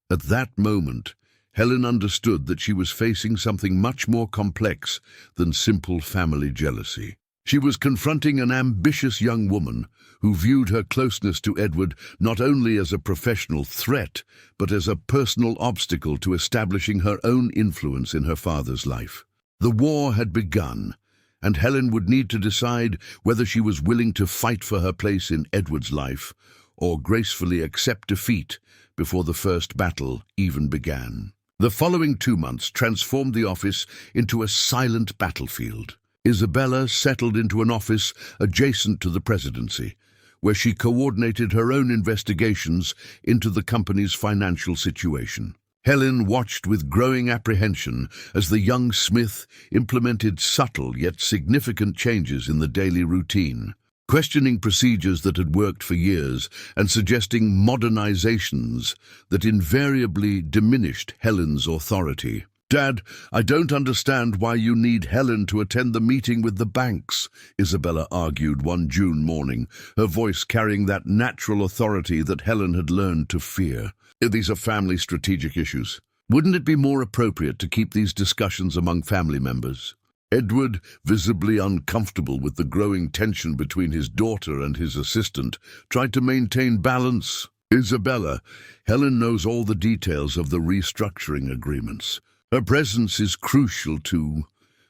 At that moment, Helen understood that she was facing something much more complex than simple family jealousy. She was confronting an ambitious young woman who viewed her closeness to Edward not only as a professional threat, but as a personal obstacle to establishing her own influence in her father's life. The war had begun, and Helen would need to decide whether she was willing to fight for her place in Edward's life or gracefully accept defeat before the first battle even began. The following 2 months transformed the office into a silent battlefield. Isabella settled into an office adjacent to the presidency, where she coordinated her own investigations into the company's financial situation. Helen watched with growing apprehension as the young Smith implemented subtle yet significant changes in the daily routine, questioning procedures that had worked for years and suggesting modernizations that invariably diminished Helen's authority. "Dad, I don't understand why you need Helen to attend the meeting with the banks," Isabella argued one June morning, her voice carrying that natural authority that Helen had learned to fear. "These are family strategic issues. Wouldn't it be more appropriate to keep these discussions among family members?" Edward, visibly uncomfortable with the growing tension between his daughter and his assistant, tried to maintain balance. "Isabella, Helen knows all the details of the restructuring agreements. Her presence is crucial to—"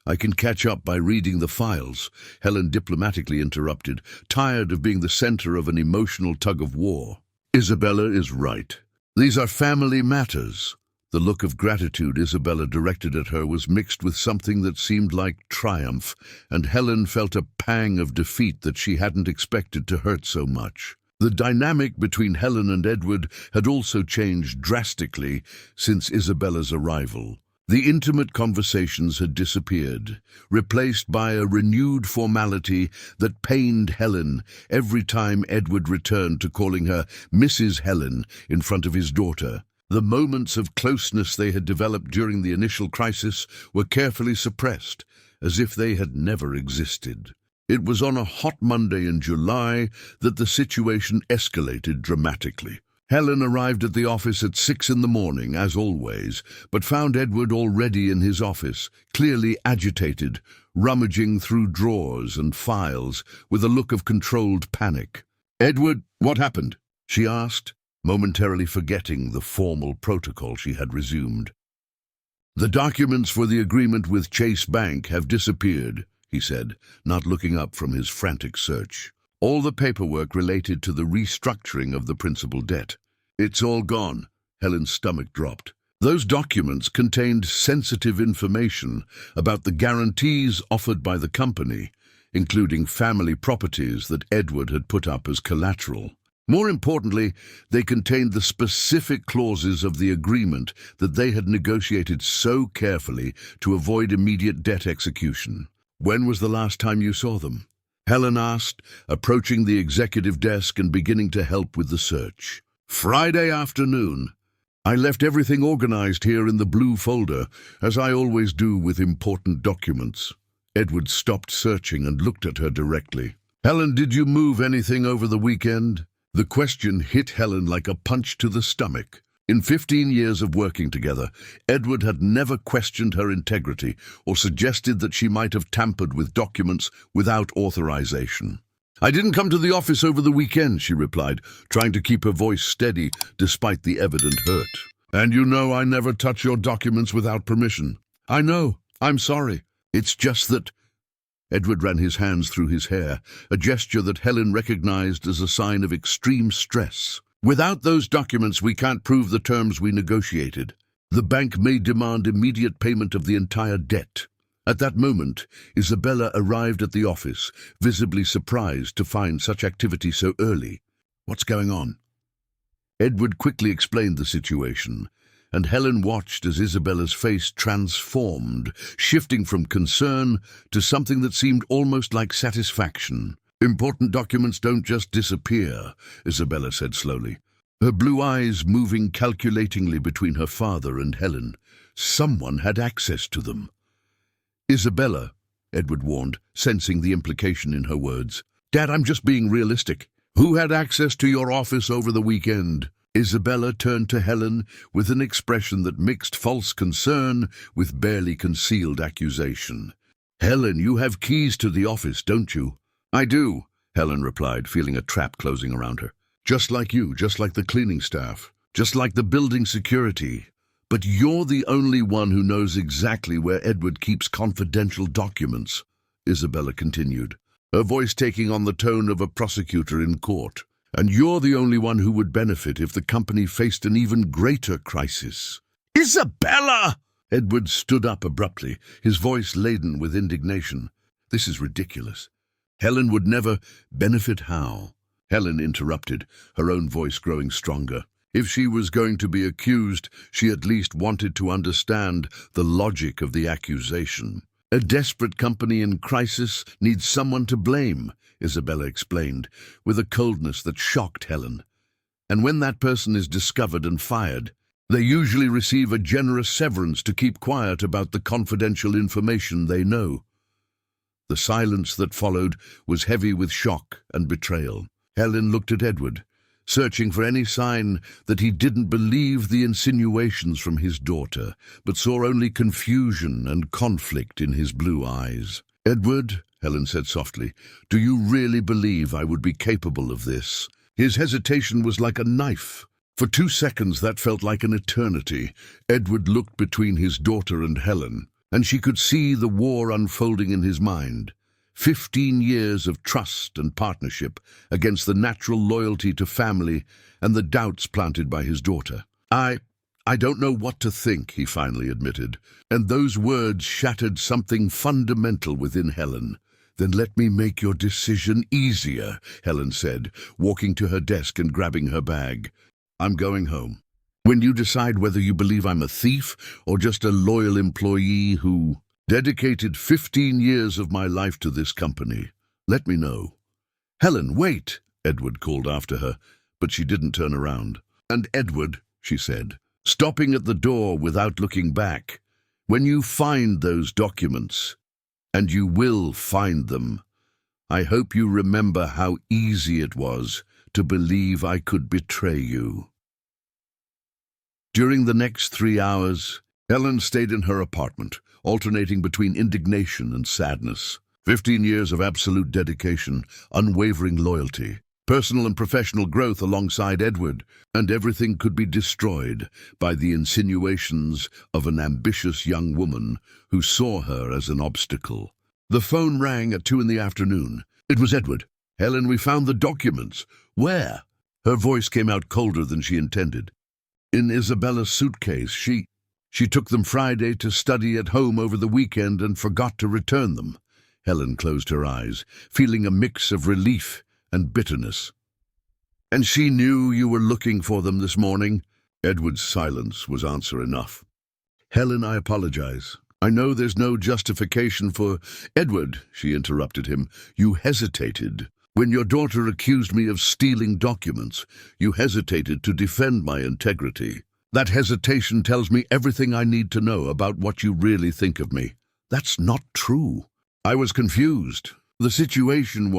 "I can catch up by reading the files," Helen diplomatically interrupted, tired of being the center of an emotional tug-of-war. "Isabella is right. These are family matters." The look of gratitude Isabella directed at her was mixed with something that seemed like triumph, and Helen felt a pang of defeat that she hadn't expected to hurt so much. The dynamic between Helen and Edward had also changed drastically since Isabella's arrival. The intimate conversations had disappeared, replaced by a renewed formality that pained Helen every time Edward returned to calling her Mrs. Helen in front of his daughter. The moments of closeness they had developed during the initial crisis were carefully suppressed, as if they had never existed. It was on a hot Monday in July that the situation escalated dramatically. Helen arrived at the office at 6 in the morning, as always, but found Edward already in his office, clearly agitated, rummaging through drawers and files with a look of controlled panic. "Edward, what happened?" she asked, momentarily forgetting the formal protocol she had resumed. "The documents for the agreement with Chase Bank have disappeared," he said, not looking up from his frantic search. "All the paperwork related to the restructuring of the principal debt. It's all gone." Helen's stomach dropped. Those documents contained sensitive information about the guarantees offered by the company, including family properties that Edward had put up as collateral. More importantly, they contained the specific clauses of the agreement that they had negotiated so carefully to avoid immediate debt execution. "When was the last time you saw them?" Helen asked, approaching the executive desk and beginning to help with the search. "Friday afternoon. I left everything organized here in the blue folder, as I always do with important documents. Edward stopped searching and looked at her directly. Helen, did you move anything over the weekend? The question hit Helen like a punch to the stomach. In 15 years of working together, Edward had never questioned her integrity or suggested that she might have tampered with documents without authorization. I didn't come to the office over the weekend, she replied, trying to keep her voice steady despite the evident hurt. And you know I never touch your documents without permission. I know. I'm sorry. It's just that... Edward ran his hands through his hair, a gesture that Helen recognized as a sign of extreme stress. Without those documents, we can't prove the terms we negotiated. The bank may demand immediate payment of the entire debt. At that moment, Isabella arrived at the office, visibly surprised to find such activity so early. What's going on? Edward quickly explained the situation, and Helen watched as Isabella's face transformed, shifting from concern to something that seemed almost like satisfaction. Important documents don't just disappear, Isabella said slowly, her blue eyes moving calculatingly between her father and Helen. Someone had access to them. Isabella, Edward warned, sensing the implication in her words. Dad, I'm just being realistic. Who had access to your office over the weekend? Isabella turned to Helen with an expression that mixed false concern with barely concealed accusation. Helen, you have keys to the office, don't you? I do, Helen replied, feeling a trap closing around her. Just like you, just like the cleaning staff, just like the building security. But you're the only one who knows exactly where Edward keeps confidential documents, Isabella continued, her voice taking on the tone of a prosecutor in court. And you're the only one who would benefit if the company faced an even greater crisis. Isabella! Edward stood up abruptly, his voice laden with indignation. This is ridiculous. Helen would never benefit how? Helen interrupted, her own voice growing stronger. If she was going to be accused, she at least wanted to understand the logic of the accusation. A desperate company in crisis needs someone to blame, Isabella explained, with a coldness that shocked Helen. And when that person is discovered and fired, they usually receive a generous severance to keep quiet about the confidential information they know. The silence that followed was heavy with shock and betrayal. Helen looked at Edward, searching for any sign that he didn't believe the insinuations from his daughter, but saw only confusion and conflict in his blue eyes. Edward, Helen said softly, do you really believe I would be capable of this? His hesitation was like a knife. For 2 seconds that felt like an eternity. Edward looked between his daughter and Helen, and she could see the war unfolding in his mind. 15 years of trust and partnership against the natural loyalty to family and the doubts planted by his daughter. I don't know what to think, he finally admitted, and those words shattered something fundamental within Helen. Then let me make your decision easier, Helen said, walking to her desk and grabbing her bag. I'm going home. When you decide whether you believe I'm a thief or just a loyal employee who dedicated 15 years of my life to this company, let me know. Helen, wait, Edward called after her, but she didn't turn around. And Edward, she said, stopping at the door without looking back, when you find those documents, and you will find them, I hope you remember how easy it was to believe I could betray you. During the next 3 hours, Helen stayed in her apartment, alternating between indignation and sadness. 15 years of absolute dedication, unwavering loyalty, personal and professional growth alongside Edward, and everything could be destroyed by the insinuations of an ambitious young woman who saw her as an obstacle. The phone rang at 2 in the afternoon. It was Edward. Helen, we found the documents. Where? Her voice came out colder than she intended. In Isabella's suitcase. She took them Friday to study at home over the weekend and forgot to return them. Helen closed her eyes, feeling a mix of relief and bitterness. And she knew you were looking for them this morning? Edward's silence was answer enough. Helen, I apologize. I know there's no justification for... Edward, she interrupted him, you hesitated. When your daughter accused me of stealing documents, you hesitated to defend my integrity. That hesitation tells me everything I need to know about what you really think of me. That's not true. I was confused. The situation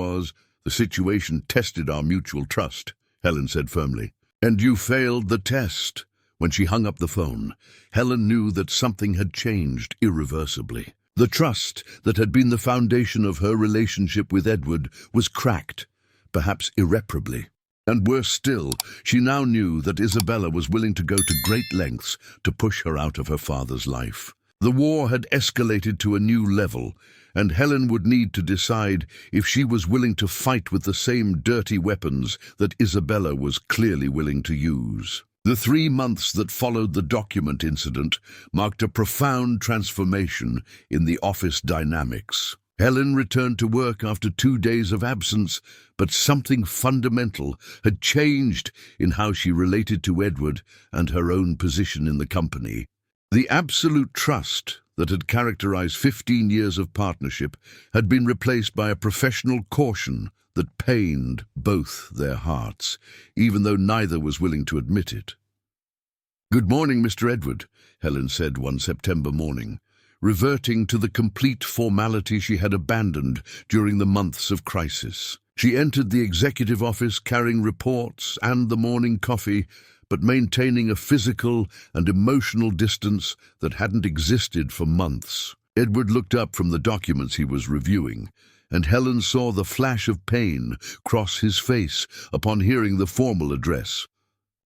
tested our mutual trust, Helen said firmly. And you failed the test. When she hung up the phone, Helen knew that something had changed irreversibly. The trust that had been the foundation of her relationship with Edward was cracked, perhaps irreparably. And worse still, she now knew that Isabella was willing to go to great lengths to push her out of her father's life. The war had escalated to a new level, and Helen would need to decide if she was willing to fight with the same dirty weapons that Isabella was clearly willing to use. The 3 months that followed the document incident marked a profound transformation in the office dynamics. Helen returned to work after 2 days of absence, but something fundamental had changed in how she related to Edward and her own position in the company. The absolute trust that had characterized 15 years of partnership had been replaced by a professional caution that pained both their hearts, even though neither was willing to admit it. "Good morning, Mr. Edward," Helen said one September morning, reverting to the complete formality she had abandoned during the months of crisis. She entered the executive office carrying reports and the morning coffee, but maintaining a physical and emotional distance that hadn't existed for months. Edward looked up from the documents he was reviewing, and Helen saw the flash of pain cross his face upon hearing the formal address.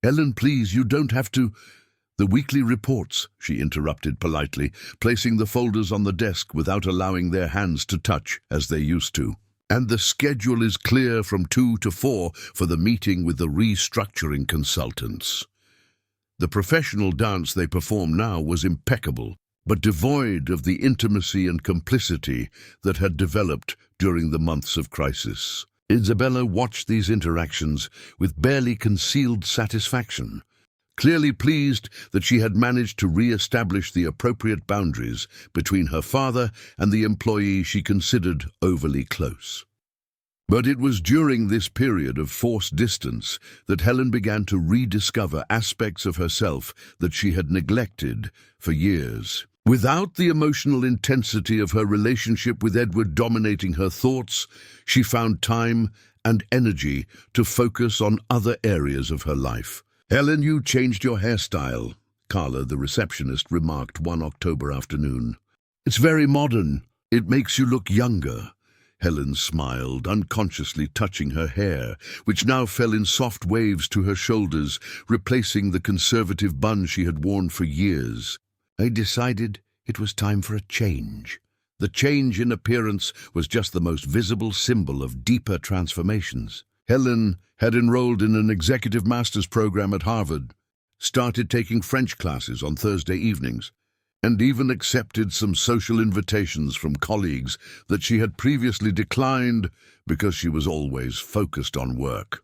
"Helen, please, you don't have to—" "The weekly reports," she interrupted politely, placing the folders on the desk without allowing their hands to touch as they used to. "And the schedule is clear from 2 to 4 for the meeting with the restructuring consultants." The professional dance they performed now was impeccable, but devoid of the intimacy and complicity that had developed during the months of crisis. Isabella watched these interactions with barely concealed satisfaction, clearly pleased that she had managed to re-establish the appropriate boundaries between her father and the employee she considered overly close. But it was during this period of forced distance that Helen began to rediscover aspects of herself that she had neglected for years. Without the emotional intensity of her relationship with Edward dominating her thoughts, she found time and energy to focus on other areas of her life. "Helen, you changed your hairstyle," Carla, the receptionist, remarked one October afternoon. "It's very modern. It makes you look younger." Helen smiled, unconsciously touching her hair, which now fell in soft waves to her shoulders, replacing the conservative bun she had worn for years. "I decided it was time for a change." The change in appearance was just the most visible symbol of deeper transformations. Helen had enrolled in an executive master's program at Harvard, started taking French classes on Thursday evenings, and even accepted some social invitations from colleagues that she had previously declined because she was always focused on work.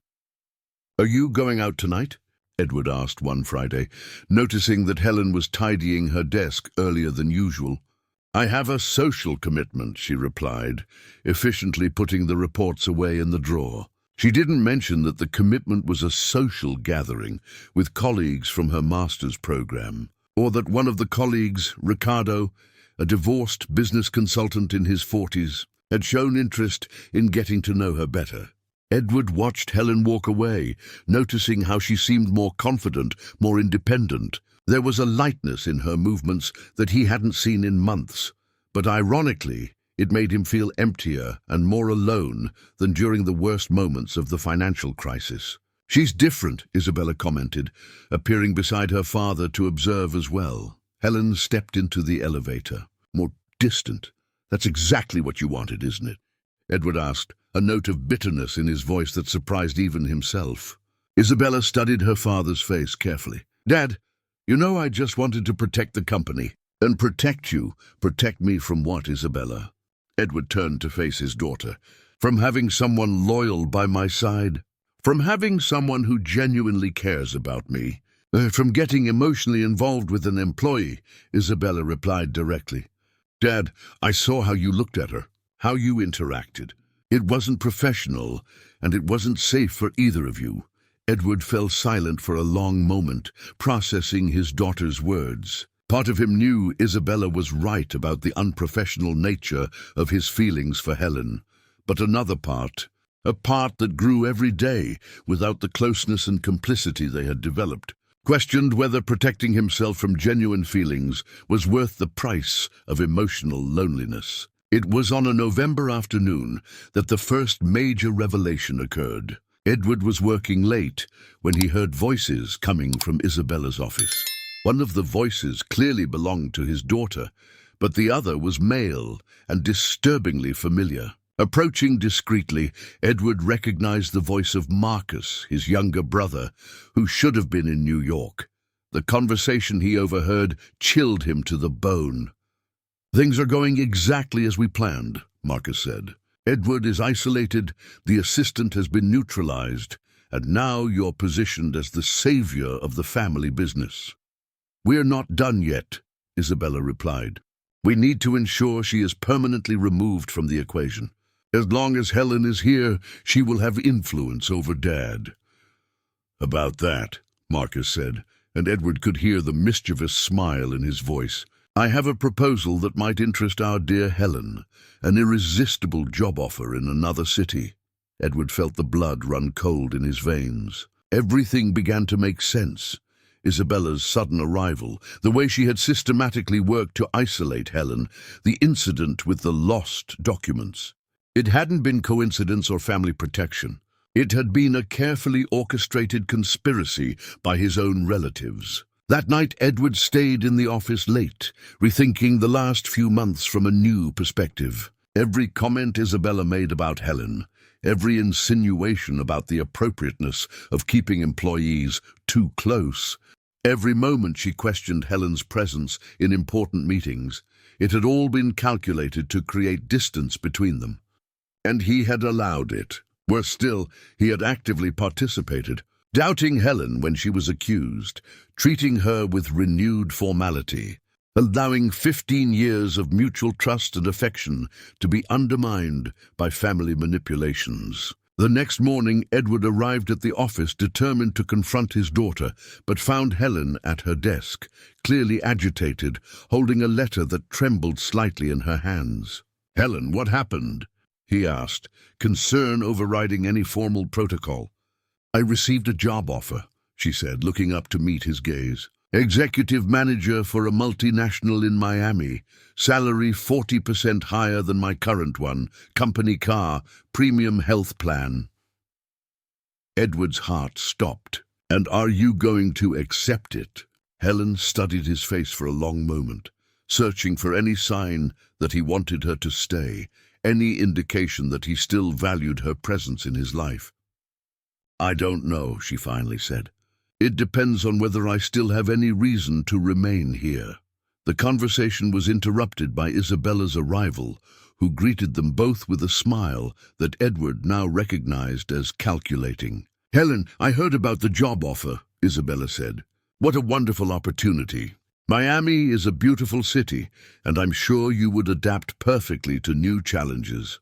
"Are you going out tonight?" Edward asked one Friday, noticing that Helen was tidying her desk earlier than usual. "I have a social commitment," she replied, efficiently putting the reports away in the drawer. She didn't mention that the commitment was a social gathering with colleagues from her master's program, or that one of the colleagues, Ricardo, a divorced business consultant in his 40s, had shown interest in getting to know her better. Edward watched Helen walk away, noticing how she seemed more confident, more independent. There was a lightness in her movements that he hadn't seen in months, but ironically, it made him feel emptier and more alone than during the worst moments of the financial crisis. "She's different," Isabella commented, appearing beside her father to observe as well. Helen stepped into the elevator. "More distant. That's exactly what you wanted, isn't it?" Edward asked, a note of bitterness in his voice that surprised even himself. Isabella studied her father's face carefully. "Dad, you know I just wanted to protect the company." "And protect you? Protect me from what, Isabella?" Edward turned to face his daughter. "From having someone loyal by my side. From having someone who genuinely cares about me. From getting emotionally involved with an employee," Isabella replied directly. "Dad, I saw how you looked at her, how you interacted. It wasn't professional, and it wasn't safe for either of you." Edward fell silent for a long moment, processing his daughter's words. Part of him knew Isabella was right about the unprofessional nature of his feelings for Helen, but another part, a part that grew every day without the closeness and complicity they had developed, questioned whether protecting himself from genuine feelings was worth the price of emotional loneliness. It was on a November afternoon that the first major revelation occurred. Edward was working late when he heard voices coming from Isabella's office. One of the voices clearly belonged to his daughter, but the other was male and disturbingly familiar. Approaching discreetly, Edward recognized the voice of Marcus, his younger brother, who should have been in New York. The conversation he overheard chilled him to the bone. "Things are going exactly as we planned," Marcus said. "Edward is isolated, the assistant has been neutralized, and now you're positioned as the savior of the family business." "We're not done yet," Isabella replied. "We need to ensure she is permanently removed from the equation. As long as Helen is here, she will have influence over Dad." "About that," Marcus said, and Edward could hear the mischievous smile in his voice. "I have a proposal that might interest our dear Helen, an irresistible job offer in another city." Edward felt the blood run cold in his veins. Everything began to make sense. Isabella's sudden arrival, the way she had systematically worked to isolate Helen, the incident with the lost documents. It hadn't been coincidence or family protection. It had been a carefully orchestrated conspiracy by his own relatives. That night, Edward stayed in the office late, rethinking the last few months from a new perspective. Every comment Isabella made about Helen, every insinuation about the appropriateness of keeping employees too close, every moment she questioned Helen's presence in important meetings, it had all been calculated to create distance between them. And he had allowed it. Worse still, he had actively participated, doubting Helen when she was accused, treating her with renewed formality, allowing 15 years of mutual trust and affection to be undermined by family manipulations. The next morning, Edward arrived at the office determined to confront his daughter, but found Helen at her desk, clearly agitated, holding a letter that trembled slightly in her hands. "Helen, what happened?" he asked, concern overriding any formal protocol. "I received a job offer," she said, looking up to meet his gaze. "Executive manager for a multinational in Miami. Salary 40% higher than my current one. Company car. Premium health plan." Edward's heart stopped. "And are you going to accept it?" Helen studied his face for a long moment, searching for any sign that he wanted her to stay, any indication that he still valued her presence in his life. "I don't know," she finally said. "It depends on whether I still have any reason to remain here." The conversation was interrupted by Isabella's arrival, who greeted them both with a smile that Edward now recognized as calculating. "Helen, I heard about the job offer," Isabella said. "What a wonderful opportunity. Miami is a beautiful city, and I'm sure you would adapt perfectly to new challenges."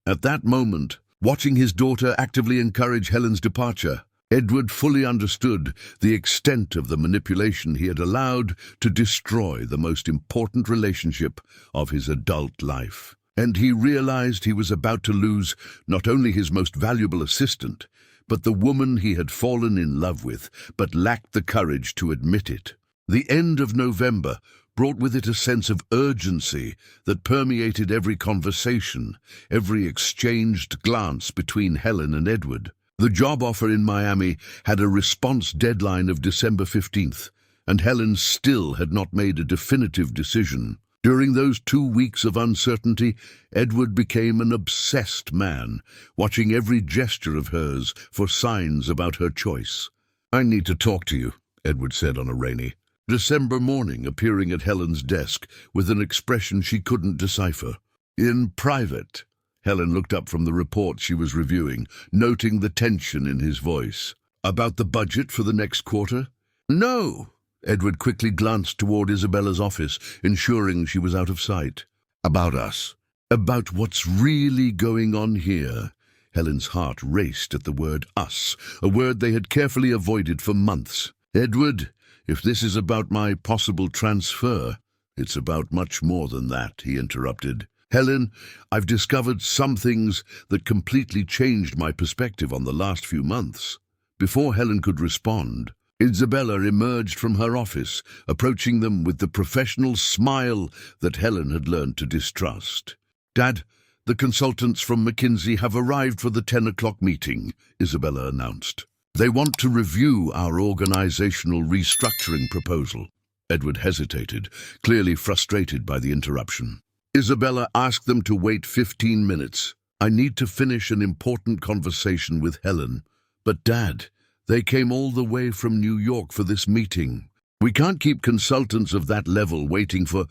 At that moment, watching his daughter actively encourage Helen's departure, Edward fully understood the extent of the manipulation he had allowed to destroy the most important relationship of his adult life. And he realized he was about to lose not only his most valuable assistant, but the woman he had fallen in love with, but lacked the courage to admit it. The end of November brought with it a sense of urgency that permeated every conversation, every exchanged glance between Helen and Edward. The job offer in Miami had a response deadline of December 15th, and Helen still had not made a definitive decision. During those 2 weeks of uncertainty, Edward became an obsessed man, watching every gesture of hers for signs about her choice. "I need to talk to you," Edward said on a rainy December morning, appearing at Helen's desk with an expression she couldn't decipher. "In private." Helen looked up from the report she was reviewing, noting the tension in his voice. "About the budget for the next quarter?" "No." Edward quickly glanced toward Isabella's office, ensuring she was out of sight. "About us. About what's really going on here." Helen's heart raced at the word us, a word they had carefully avoided for months. "Edward, if this is about my possible transfer, it's about much more than that," he interrupted. "Helen, I've discovered some things that completely changed my perspective on the last few months." Before Helen could respond, Isabella emerged from her office, approaching them with the professional smile that Helen had learned to distrust. "Dad, the consultants from McKinsey have arrived for the 10 o'clock meeting," Isabella announced. "They want to review our organizational restructuring proposal." Edward hesitated, clearly frustrated by the interruption. Isabella asked them to wait 15 minutes. "I need to finish an important conversation with Helen." "But Dad, they came all the way from New York for this meeting. We can't keep consultants of that level waiting for—"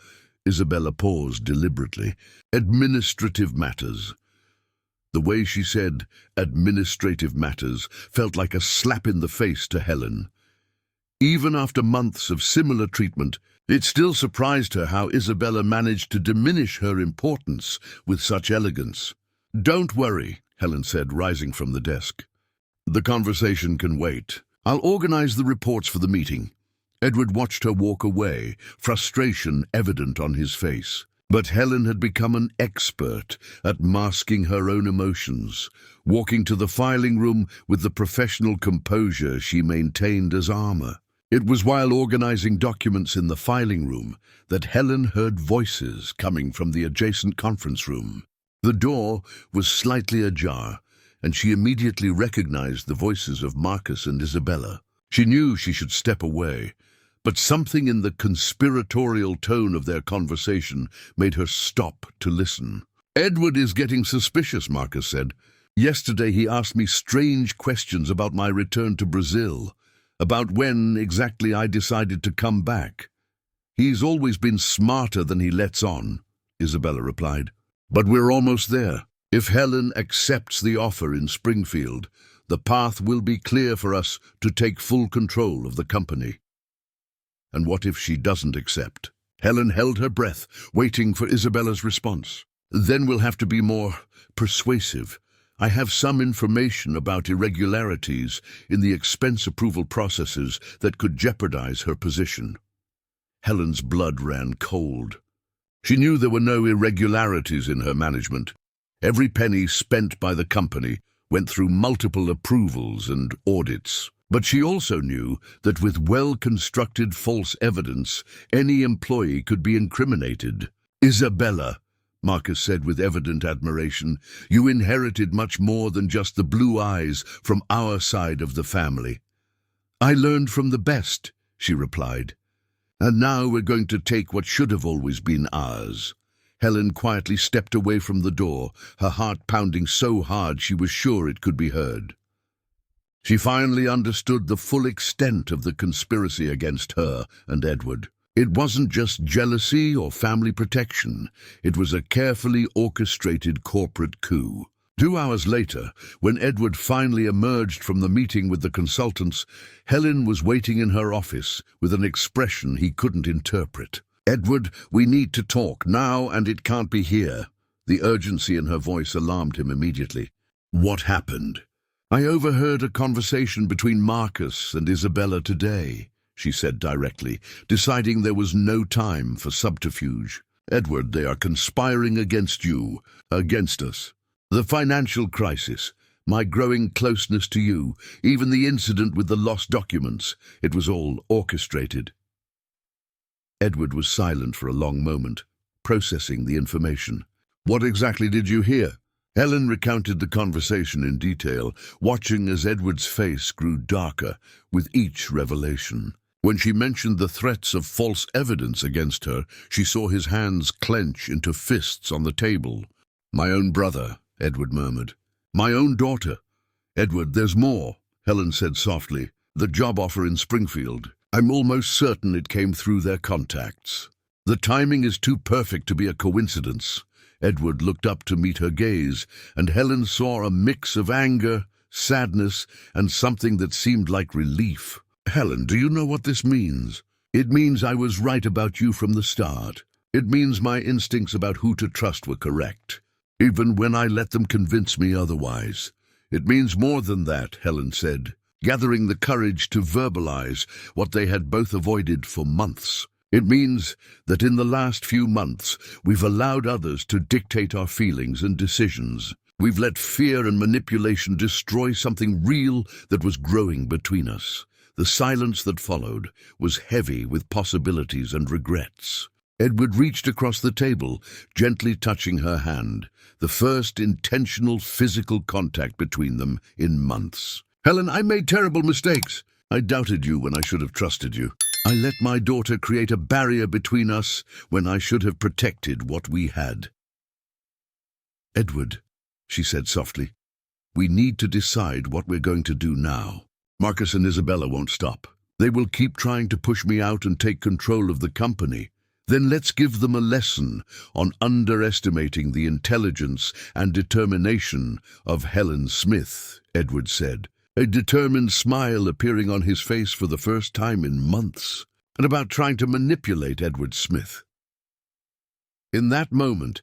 Isabella paused deliberately. "Administrative matters." The way she said "administrative matters" felt like a slap in the face to Helen. Even after months of similar treatment, it still surprised her how Isabella managed to diminish her importance with such elegance. "Don't worry," Helen said, rising from the desk. "The conversation can wait. I'll organize the reports for the meeting." Edward watched her walk away, frustration evident on his face. But Helen had become an expert at masking her own emotions, walking to the filing room with the professional composure she maintained as armor. It was while organizing documents in the filing room that Helen heard voices coming from the adjacent conference room. The door was slightly ajar, and she immediately recognized the voices of Marcus and Isabella. She knew she should step away, but something in the conspiratorial tone of their conversation made her stop to listen. "Edward is getting suspicious," Marcus said. "Yesterday he asked me strange questions about my return to Brazil, about when exactly I decided to come back." "He's always been smarter than he lets on," Isabella replied. "But we're almost there. If Helen accepts the offer in Springfield, the path will be clear for us to take full control of the company." "And what if she doesn't accept?" Helen held her breath, waiting for Isabella's response. "Then we'll have to be more persuasive. I have some information about irregularities in the expense approval processes that could jeopardize her position." Helen's blood ran cold. She knew there were no irregularities in her management. Every penny spent by the company went through multiple approvals and audits. But she also knew that with well-constructed false evidence, any employee could be incriminated. "Isabella," Marcus said with evident admiration, "you inherited much more than just the blue eyes from our side of the family." "I learned from the best," she replied. "And now we're going to take what should have always been ours." Helen quietly stepped away from the door, her heart pounding so hard she was sure it could be heard. She finally understood the full extent of the conspiracy against her and Edward. It wasn't just jealousy or family protection. It was a carefully orchestrated corporate coup. 2 hours later, when Edward finally emerged from the meeting with the consultants, Helen was waiting in her office with an expression he couldn't interpret. "Edward, we need to talk now, and it can't be here." The urgency in her voice alarmed him immediately. "What happened?" "I overheard a conversation between Marcus and Isabella today," she said directly, deciding there was no time for subterfuge. "Edward, they are conspiring against you, against us. The financial crisis, my growing closeness to you, even the incident with the lost documents, it was all orchestrated." Edward was silent for a long moment, processing the information. "What exactly did you hear?" Helen recounted the conversation in detail, watching as Edward's face grew darker with each revelation. When she mentioned the threats of false evidence against her, she saw his hands clench into fists on the table. "My own brother," Edward murmured. "My own daughter." "Edward, there's more," Helen said softly. "The job offer in Springfield. I'm almost certain it came through their contacts. The timing is too perfect to be a coincidence." Edward looked up to meet her gaze, and Helen saw a mix of anger, sadness, and something that seemed like relief. "Helen, do you know what this means?" "It means I was right about you from the start. It means my instincts about who to trust were correct. even when I let them convince me otherwise. It means more than that, Helen said, gathering the courage to verbalize what they had both avoided for months. It means that in the last few months, we've allowed others to dictate our feelings and decisions. We've let fear and manipulation destroy something real that was growing between us. The silence that followed was heavy with possibilities and regrets. Edward reached across the table, gently touching her hand, the first intentional physical contact between them in months. Helen, I made terrible mistakes. I doubted you when I should have trusted you. I let my daughter create a barrier between us when I should have protected what we had. Edward, she said softly, we need to decide what we're going to do now. Marcus and Isabella won't stop. They will keep trying to push me out and take control of the company. Then let's give them a lesson on underestimating the intelligence and determination of Helen Smith, Edward said, a determined smile appearing on his face for the first time in months, and about trying to manipulate Edward Smith. In that moment,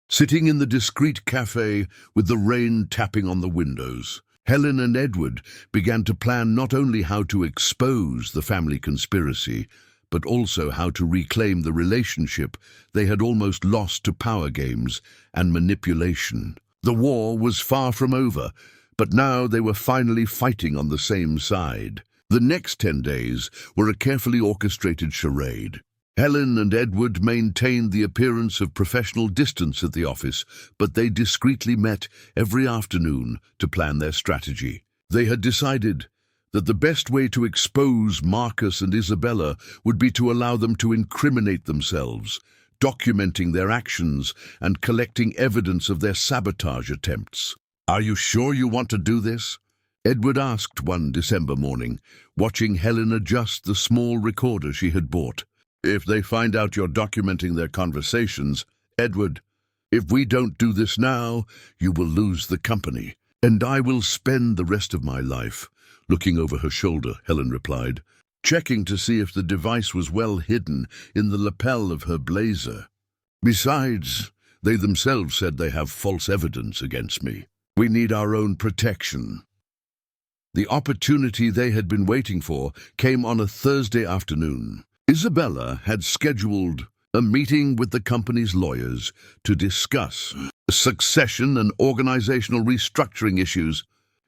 sitting in the discreet cafe with the rain tapping on the windows, Helen and Edward began to plan not only how to expose the family conspiracy, but also how to reclaim the relationship they had almost lost to power games and manipulation. The war was far from over, but now they were finally fighting on the same side. The next 10 days were a carefully orchestrated charade. Helen and Edward maintained the appearance of professional distance at the office, but they discreetly met every afternoon to plan their strategy. They had decided that the best way to expose Marcus and Isabella would be to allow them to incriminate themselves, documenting their actions and collecting evidence of their sabotage attempts. Are you sure you want to do this? Edward asked one December morning, watching Helen adjust the small recorder she had bought. If they find out you're documenting their conversations, Edward, if we don't do this now, you will lose the company, and I will spend the rest of my life. Looking over her shoulder, Helen replied, checking to see if the device was well hidden in the lapel of her blazer. Besides, they themselves said they have false evidence against me. We need our own protection. The opportunity they had been waiting for came on a Thursday afternoon. Isabella had scheduled a meeting with the company's lawyers to discuss succession and organizational restructuring issues,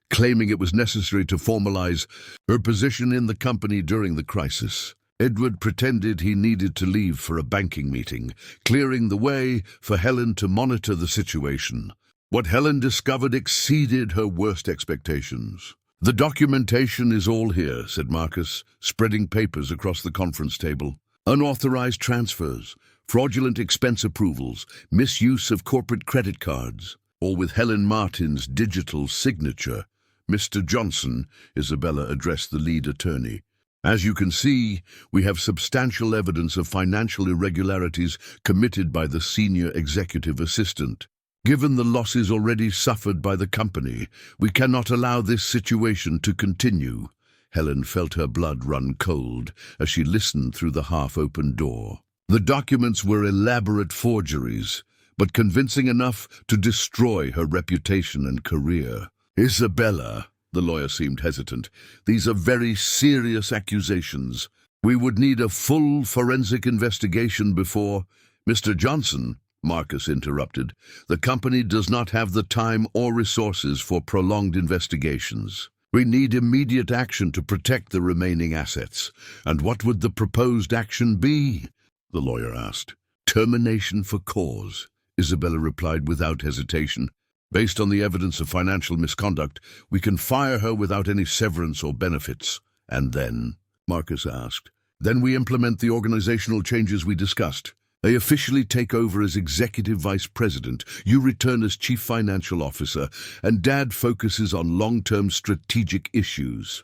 claiming it was necessary to formalize her position in the company during the crisis. Edward pretended he needed to leave for a banking meeting, clearing the way for Helen to monitor the situation. What Helen discovered exceeded her worst expectations. The documentation is all here, said Marcus, spreading papers across the conference table. Unauthorized transfers, fraudulent expense approvals, misuse of corporate credit cards, all with Helen Martin's digital signature. Mr. Johnson, Isabella addressed the lead attorney. As you can see, we have substantial evidence of financial irregularities committed by the senior executive assistant. Given the losses already suffered by the company, we cannot allow this situation to continue. Helen felt her blood run cold as she listened through the half-open door. The documents were elaborate forgeries, but convincing enough to destroy her reputation and career. Isabella, the lawyer seemed hesitant, these are very serious accusations. We would need a full forensic investigation before... Mr. Johnson, Marcus interrupted, the company does not have the time or resources for prolonged investigations. We need immediate action to protect the remaining assets. And what would the proposed action be? The lawyer asked. Termination for cause, Isabella replied without hesitation. Based on the evidence of financial misconduct, we can fire her without any severance or benefits. And then, Marcus asked, then we implement the organizational changes we discussed. They officially take over as executive vice president, you return as chief financial officer, and Dad focuses on long-term strategic issues.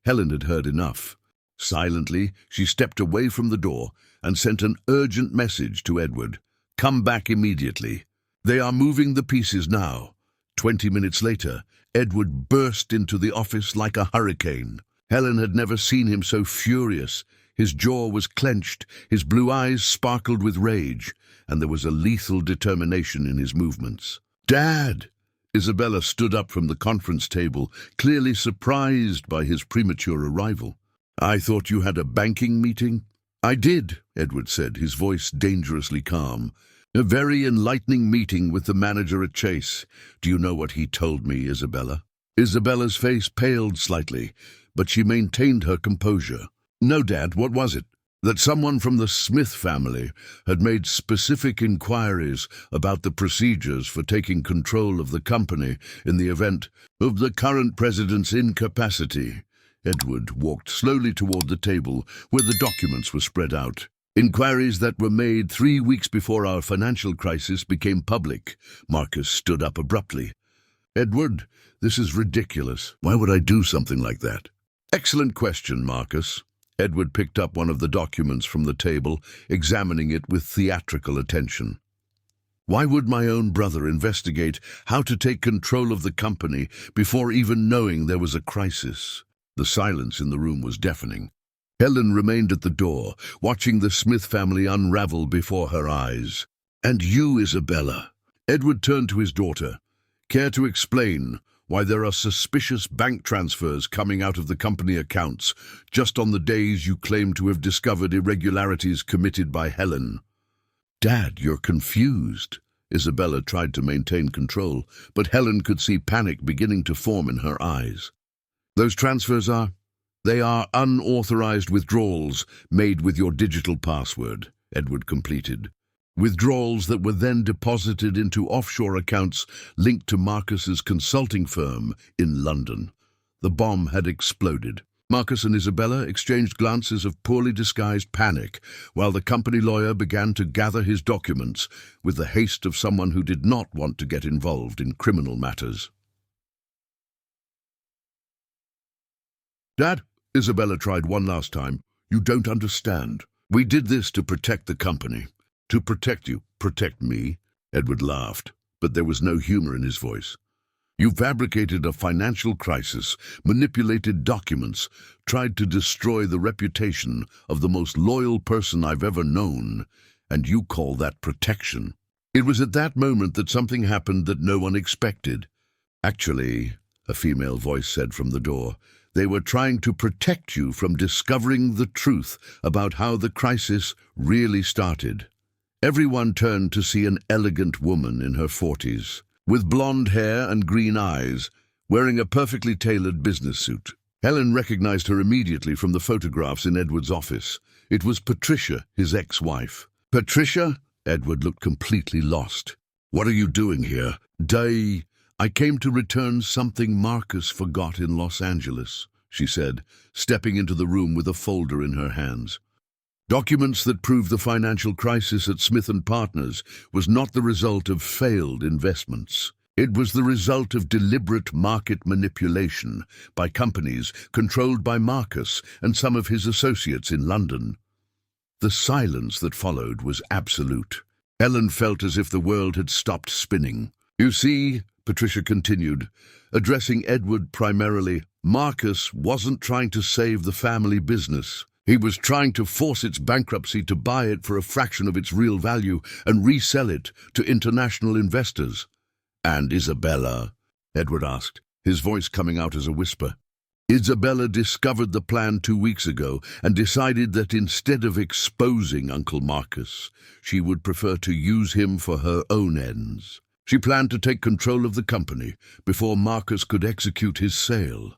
Helen had heard enough. Silently, she stepped away from the door and sent an urgent message to Edward. Come back immediately. They are moving the pieces now. 20 minutes later, Edward burst into the office like a hurricane. Helen had never seen him so furious. His jaw was clenched, his blue eyes sparkled with rage, and there was a lethal determination in his movements. "Dad!" Isabella stood up from the conference table, clearly surprised by his premature arrival. "I thought you had a banking meeting?" "I did," Edward said, his voice dangerously calm. "A very enlightening meeting with the manager at Chase. Do you know what he told me, Isabella?" Isabella's face paled slightly, but she maintained her composure. "No, Dad, what was it?" "That someone from the Smith family had made specific inquiries about the procedures for taking control of the company in the event of the current president's incapacity." Edward walked slowly toward the table where the documents were spread out. "Inquiries that were made 3 weeks before our financial crisis became public." Marcus stood up abruptly. "Edward, this is ridiculous. Why would I do something like that?" "Excellent question, Marcus." Edward picked up one of the documents from the table, examining it with theatrical attention. "Why would my own brother investigate how to take control of the company before even knowing there was a crisis?" The silence in the room was deafening. Helen remained at the door, watching the Smith family unravel before her eyes. "And you, Isabella?" Edward turned to his daughter. "Care to explain why there are suspicious bank transfers coming out of the company accounts just on the days you claim to have discovered irregularities committed by Helen?" "Dad, you're confused." Isabella tried to maintain control, but Helen could see panic beginning to form in her eyes. "Those transfers they are unauthorized withdrawals made with your digital password," Edward completed. "Withdrawals that were then deposited into offshore accounts linked to Marcus's consulting firm in London." The bomb had exploded. Marcus and Isabella exchanged glances of poorly disguised panic, while the company lawyer began to gather his documents with the haste of someone who did not want to get involved in criminal matters. "Dad," Isabella tried one last time, "you don't understand. We did this to protect the company." "To protect you? Protect me?" Edward laughed, but there was no humor in his voice. "You fabricated a financial crisis, manipulated documents, tried to destroy the reputation of the most loyal person I've ever known, and you call that protection." It was at that moment that something happened that no one expected. "Actually," a female voice said from the door, "they were trying to protect you from discovering the truth about how the crisis really started." Everyone turned to see an elegant woman in her 40s, with blonde hair and green eyes, wearing a perfectly tailored business suit. Helen recognized her immediately from the photographs in Edward's office. It was Patricia, his ex-wife. "Patricia?" Edward looked completely lost. "What are you doing here?" "I came to return something Marcus forgot in Los Angeles," she said, stepping into the room with a folder in her hands. "Documents that prove the financial crisis at Smith & Partners was not the result of failed investments. It was the result of deliberate market manipulation by companies controlled by Marcus and some of his associates in London." The silence that followed was absolute. Helen felt as if the world had stopped spinning. "You see," Patricia continued, addressing Edward primarily, "Marcus wasn't trying to save the family business. He was trying to force its bankruptcy to buy it for a fraction of its real value and resell it to international investors." "And Isabella?" Edward asked, his voice coming out as a whisper. "Isabella discovered the plan 2 weeks ago and decided that instead of exposing Uncle Marcus, she would prefer to use him for her own ends. She planned to take control of the company before Marcus could execute his sale."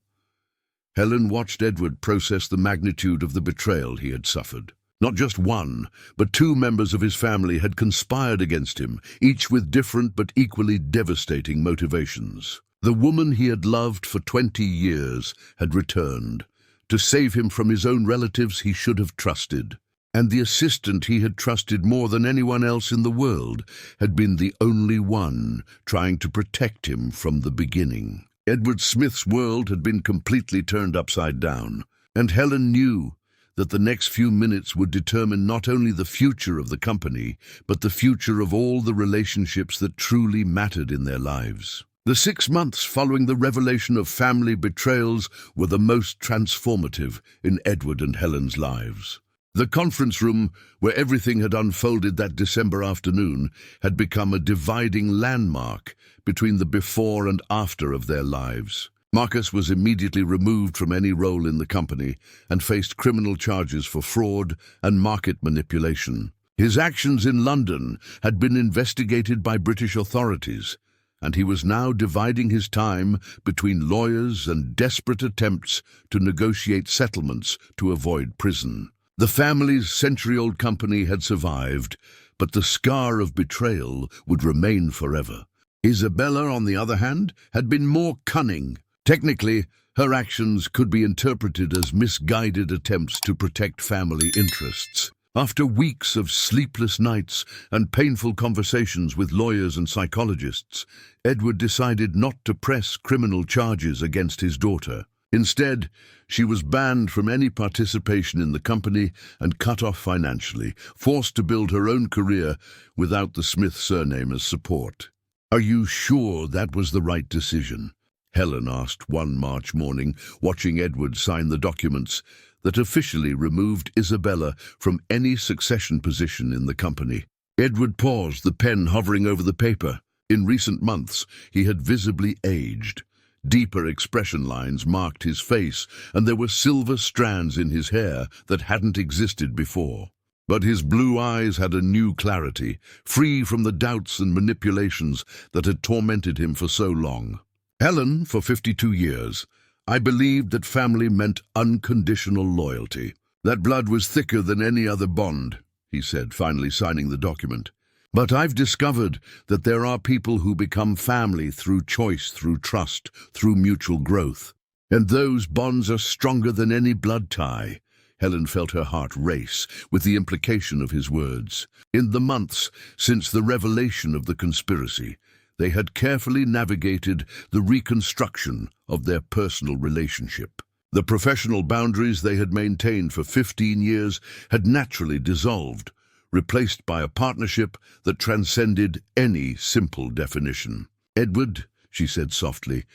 Helen watched Edward process the magnitude of the betrayal he had suffered. Not just one, but 2 members of his family had conspired against him, each with different but equally devastating motivations. The woman he had loved for 20 years had returned, to save him from his own relatives he should have trusted. And the assistant he had trusted more than anyone else in the world had been the only one trying to protect him from the beginning. Edward Smith's world had been completely turned upside down, and Helen knew that the next few minutes would determine not only the future of the company, but the future of all the relationships that truly mattered in their lives. The 6 months following the revelation of family betrayals were the most transformative in Edward and Helen's lives. The conference room, where everything had unfolded that December afternoon, had become a dividing landmark between the before and after of their lives. Marcus was immediately removed from any role in the company and faced criminal charges for fraud and market manipulation. His actions in London had been investigated by British authorities, and he was now dividing his time between lawyers and desperate attempts to negotiate settlements to avoid prison. The family's century-old company had survived, but the scar of betrayal would remain forever. Isabella, on the other hand, had been more cunning. Technically, her actions could be interpreted as misguided attempts to protect family interests. After weeks of sleepless nights and painful conversations with lawyers and psychologists, Edward decided not to press criminal charges against his daughter. Instead, she was banned from any participation in the company and cut off financially, forced to build her own career without the Smith surname as support. "Are you sure that was the right decision?" Helen asked one March morning, watching Edward sign the documents that officially removed Isabella from any succession position in the company. Edward paused, the pen hovering over the paper. In recent months, he had visibly aged. Deeper expression lines marked his face, and there were silver strands in his hair that hadn't existed before. But his blue eyes had a new clarity, free from the doubts and manipulations that had tormented him for so long. "Helen, for 52 years, I believed that family meant unconditional loyalty. That blood was thicker than any other bond," he said, finally signing the document. "But I've discovered that there are people who become family through choice, through trust, through mutual growth. And those bonds are stronger than any blood tie." Helen felt her heart race with the implication of his words. In the months since the revelation of the conspiracy, they had carefully navigated the reconstruction of their personal relationship. The professional boundaries they had maintained for 15 years had naturally dissolved, replaced by a partnership that transcended any simple definition. "Edward," she said softly,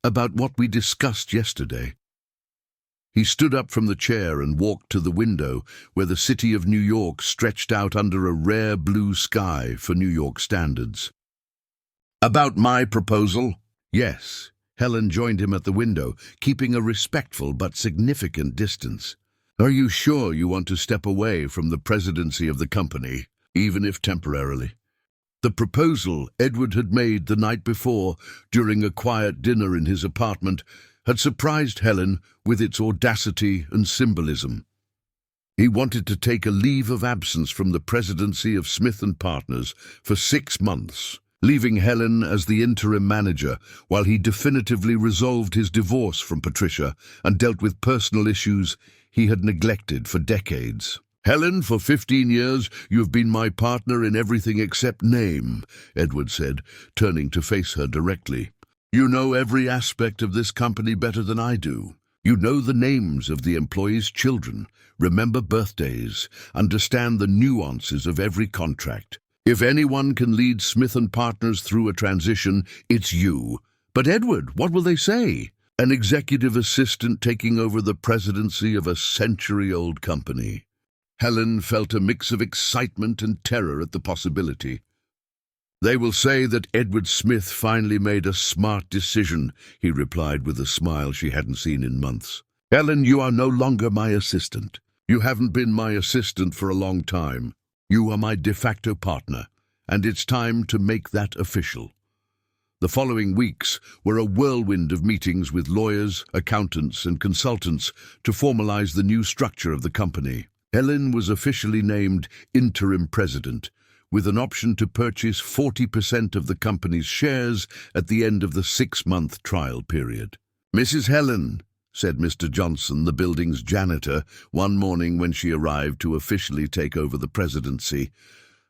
"about what we discussed yesterday." He stood up from the chair and walked to the window where the city of New York stretched out under a rare blue sky for New York standards. "About my proposal?" "Yes." Helen joined him at the window, keeping a respectful but significant distance. "Are you sure you want to step away from the presidency of the company, even if temporarily?" The proposal Edward had made the night before, during a quiet dinner in his apartment, had surprised Helen with its audacity and symbolism. He wanted to take a leave of absence from the presidency of Smith & Partners for 6 months, leaving Helen as the interim manager while he definitively resolved his divorce from Patricia and dealt with personal issues he had neglected for decades. "Helen, for 15 years you have been my partner in everything except name," Edward said, turning to face her directly. "You know every aspect of this company better than I do. You know the names of the employees' children, remember birthdays, understand the nuances of every contract. If anyone can lead Smith & Partners through a transition, it's you. But Edward, what will they say? An executive assistant taking over the presidency of a century-old company." Helen felt a mix of excitement and terror at the possibility. "They will say that Edward Smith finally made a smart decision," he replied with a smile she hadn't seen in months. "Helen, you are no longer my assistant. You haven't been my assistant for a long time. You are my de facto partner, and it's time to make that official." The following weeks were a whirlwind of meetings with lawyers, accountants, and consultants to formalize the new structure of the company. Helen was officially named interim president, with an option to purchase 40% of the company's shares at the end of the 6-month trial period. "Mrs. Helen," said Mr. Johnson, the building's janitor, one morning when she arrived to officially take over the presidency,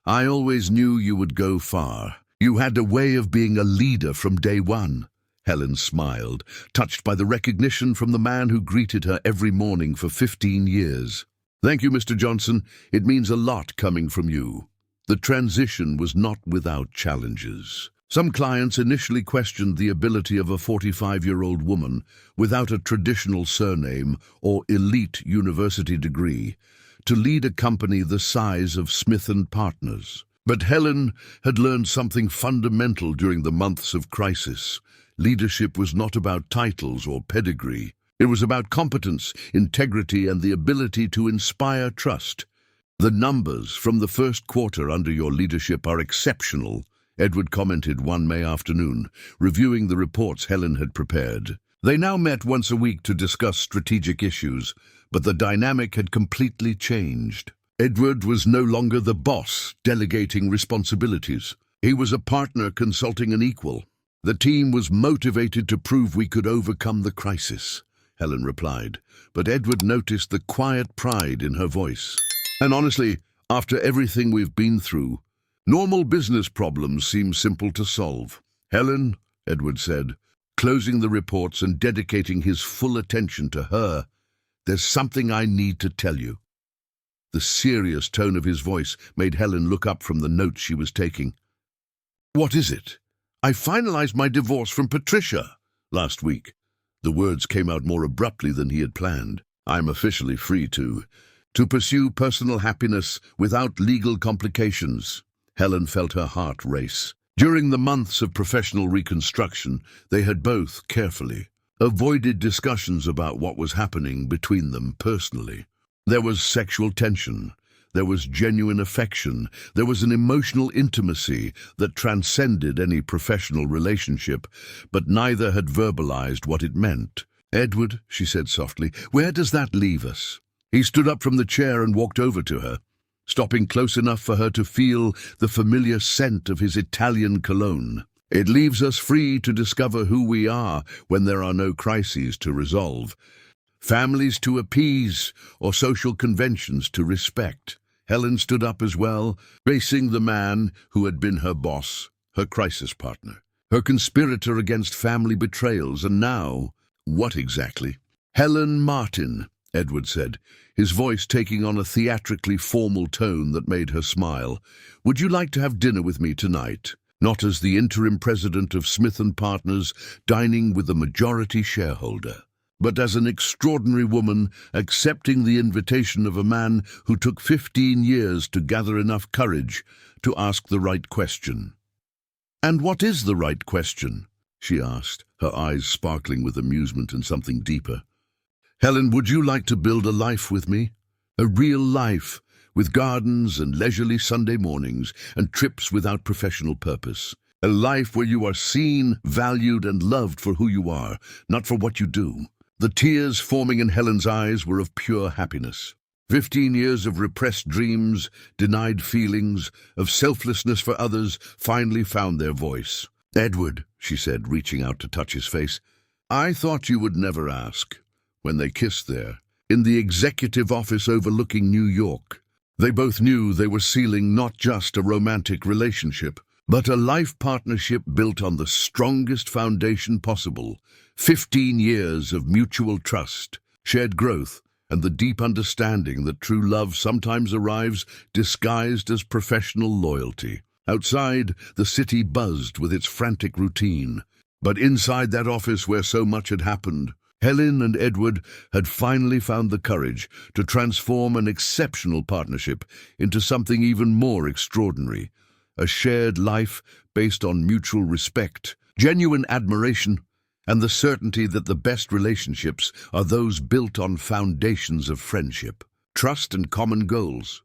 "I always knew you would go far. You had a way of being a leader from day one." Helen smiled, touched by the recognition from the man who greeted her every morning for 15 years. "Thank you, Mr. Johnson. It means a lot coming from you." The transition was not without challenges. Some clients initially questioned the ability of a 45-year-old woman without a traditional surname or elite university degree to lead a company the size of Smith & Partners. But Helen had learned something fundamental during the months of crisis. Leadership was not about titles or pedigree. It was about competence, integrity, and the ability to inspire trust. "The numbers from the first quarter under your leadership are exceptional," Edward commented one May afternoon, reviewing the reports Helen had prepared. They now met once a week to discuss strategic issues, but the dynamic had completely changed. Edward was no longer the boss, delegating responsibilities. He was a partner consulting an equal. "The team was motivated to prove we could overcome the crisis," Helen replied, but Edward noticed the quiet pride in her voice. "And honestly, after everything we've been through, normal business problems seem simple to solve." "Helen," Edward said, closing the reports and dedicating his full attention to her, "there's something I need to tell you." The serious tone of his voice made Helen look up from the notes she was taking. "What is it?" "I finalized my divorce from Patricia last week." The words came out more abruptly than he had planned. "I'm officially free to pursue personal happiness without legal complications." Helen felt her heart race. During the months of professional reconstruction, they had both carefully avoided discussions about what was happening between them personally. There was sexual tension, there was genuine affection, there was an emotional intimacy that transcended any professional relationship, but neither had verbalized what it meant. "Edward," she said softly, "where does that leave us?" He stood up from the chair and walked over to her, stopping close enough for her to feel the familiar scent of his Italian cologne. "It leaves us free to discover who we are when there are no crises to resolve, families to appease, or social conventions to respect." Helen stood up as well, facing the man who had been her boss, her crisis partner, her conspirator against family betrayals, and now, what exactly? "Helen Martin," Edward said, his voice taking on a theatrically formal tone that made her smile. "Would you like to have dinner with me tonight? Not as the interim president of Smith & Partners dining with a majority shareholder, but as an extraordinary woman accepting the invitation of a man who took 15 years to gather enough courage to ask the right question." "And what is the right question?" she asked, her eyes sparkling with amusement and something deeper. "Helen, would you like to build a life with me? A real life, with gardens and leisurely Sunday mornings and trips without professional purpose. A life where you are seen, valued, and loved for who you are, not for what you do." The tears forming in Helen's eyes were of pure happiness. 15 years of repressed dreams, denied feelings, of selflessness for others, finally found their voice. "Edward," she said, reaching out to touch his face, "I thought you would never ask." When they kissed there, in the executive office overlooking New York, they both knew they were sealing not just a romantic relationship, but a life partnership built on the strongest foundation possible. 15 years of mutual trust, shared growth, and the deep understanding that true love sometimes arrives disguised as professional loyalty. Outside, the city buzzed with its frantic routine. But inside that office where so much had happened, Helen and Edward had finally found the courage to transform an exceptional partnership into something even more extraordinary. A shared life based on mutual respect, genuine admiration, and the certainty that the best relationships are those built on foundations of friendship, trust, and common goals.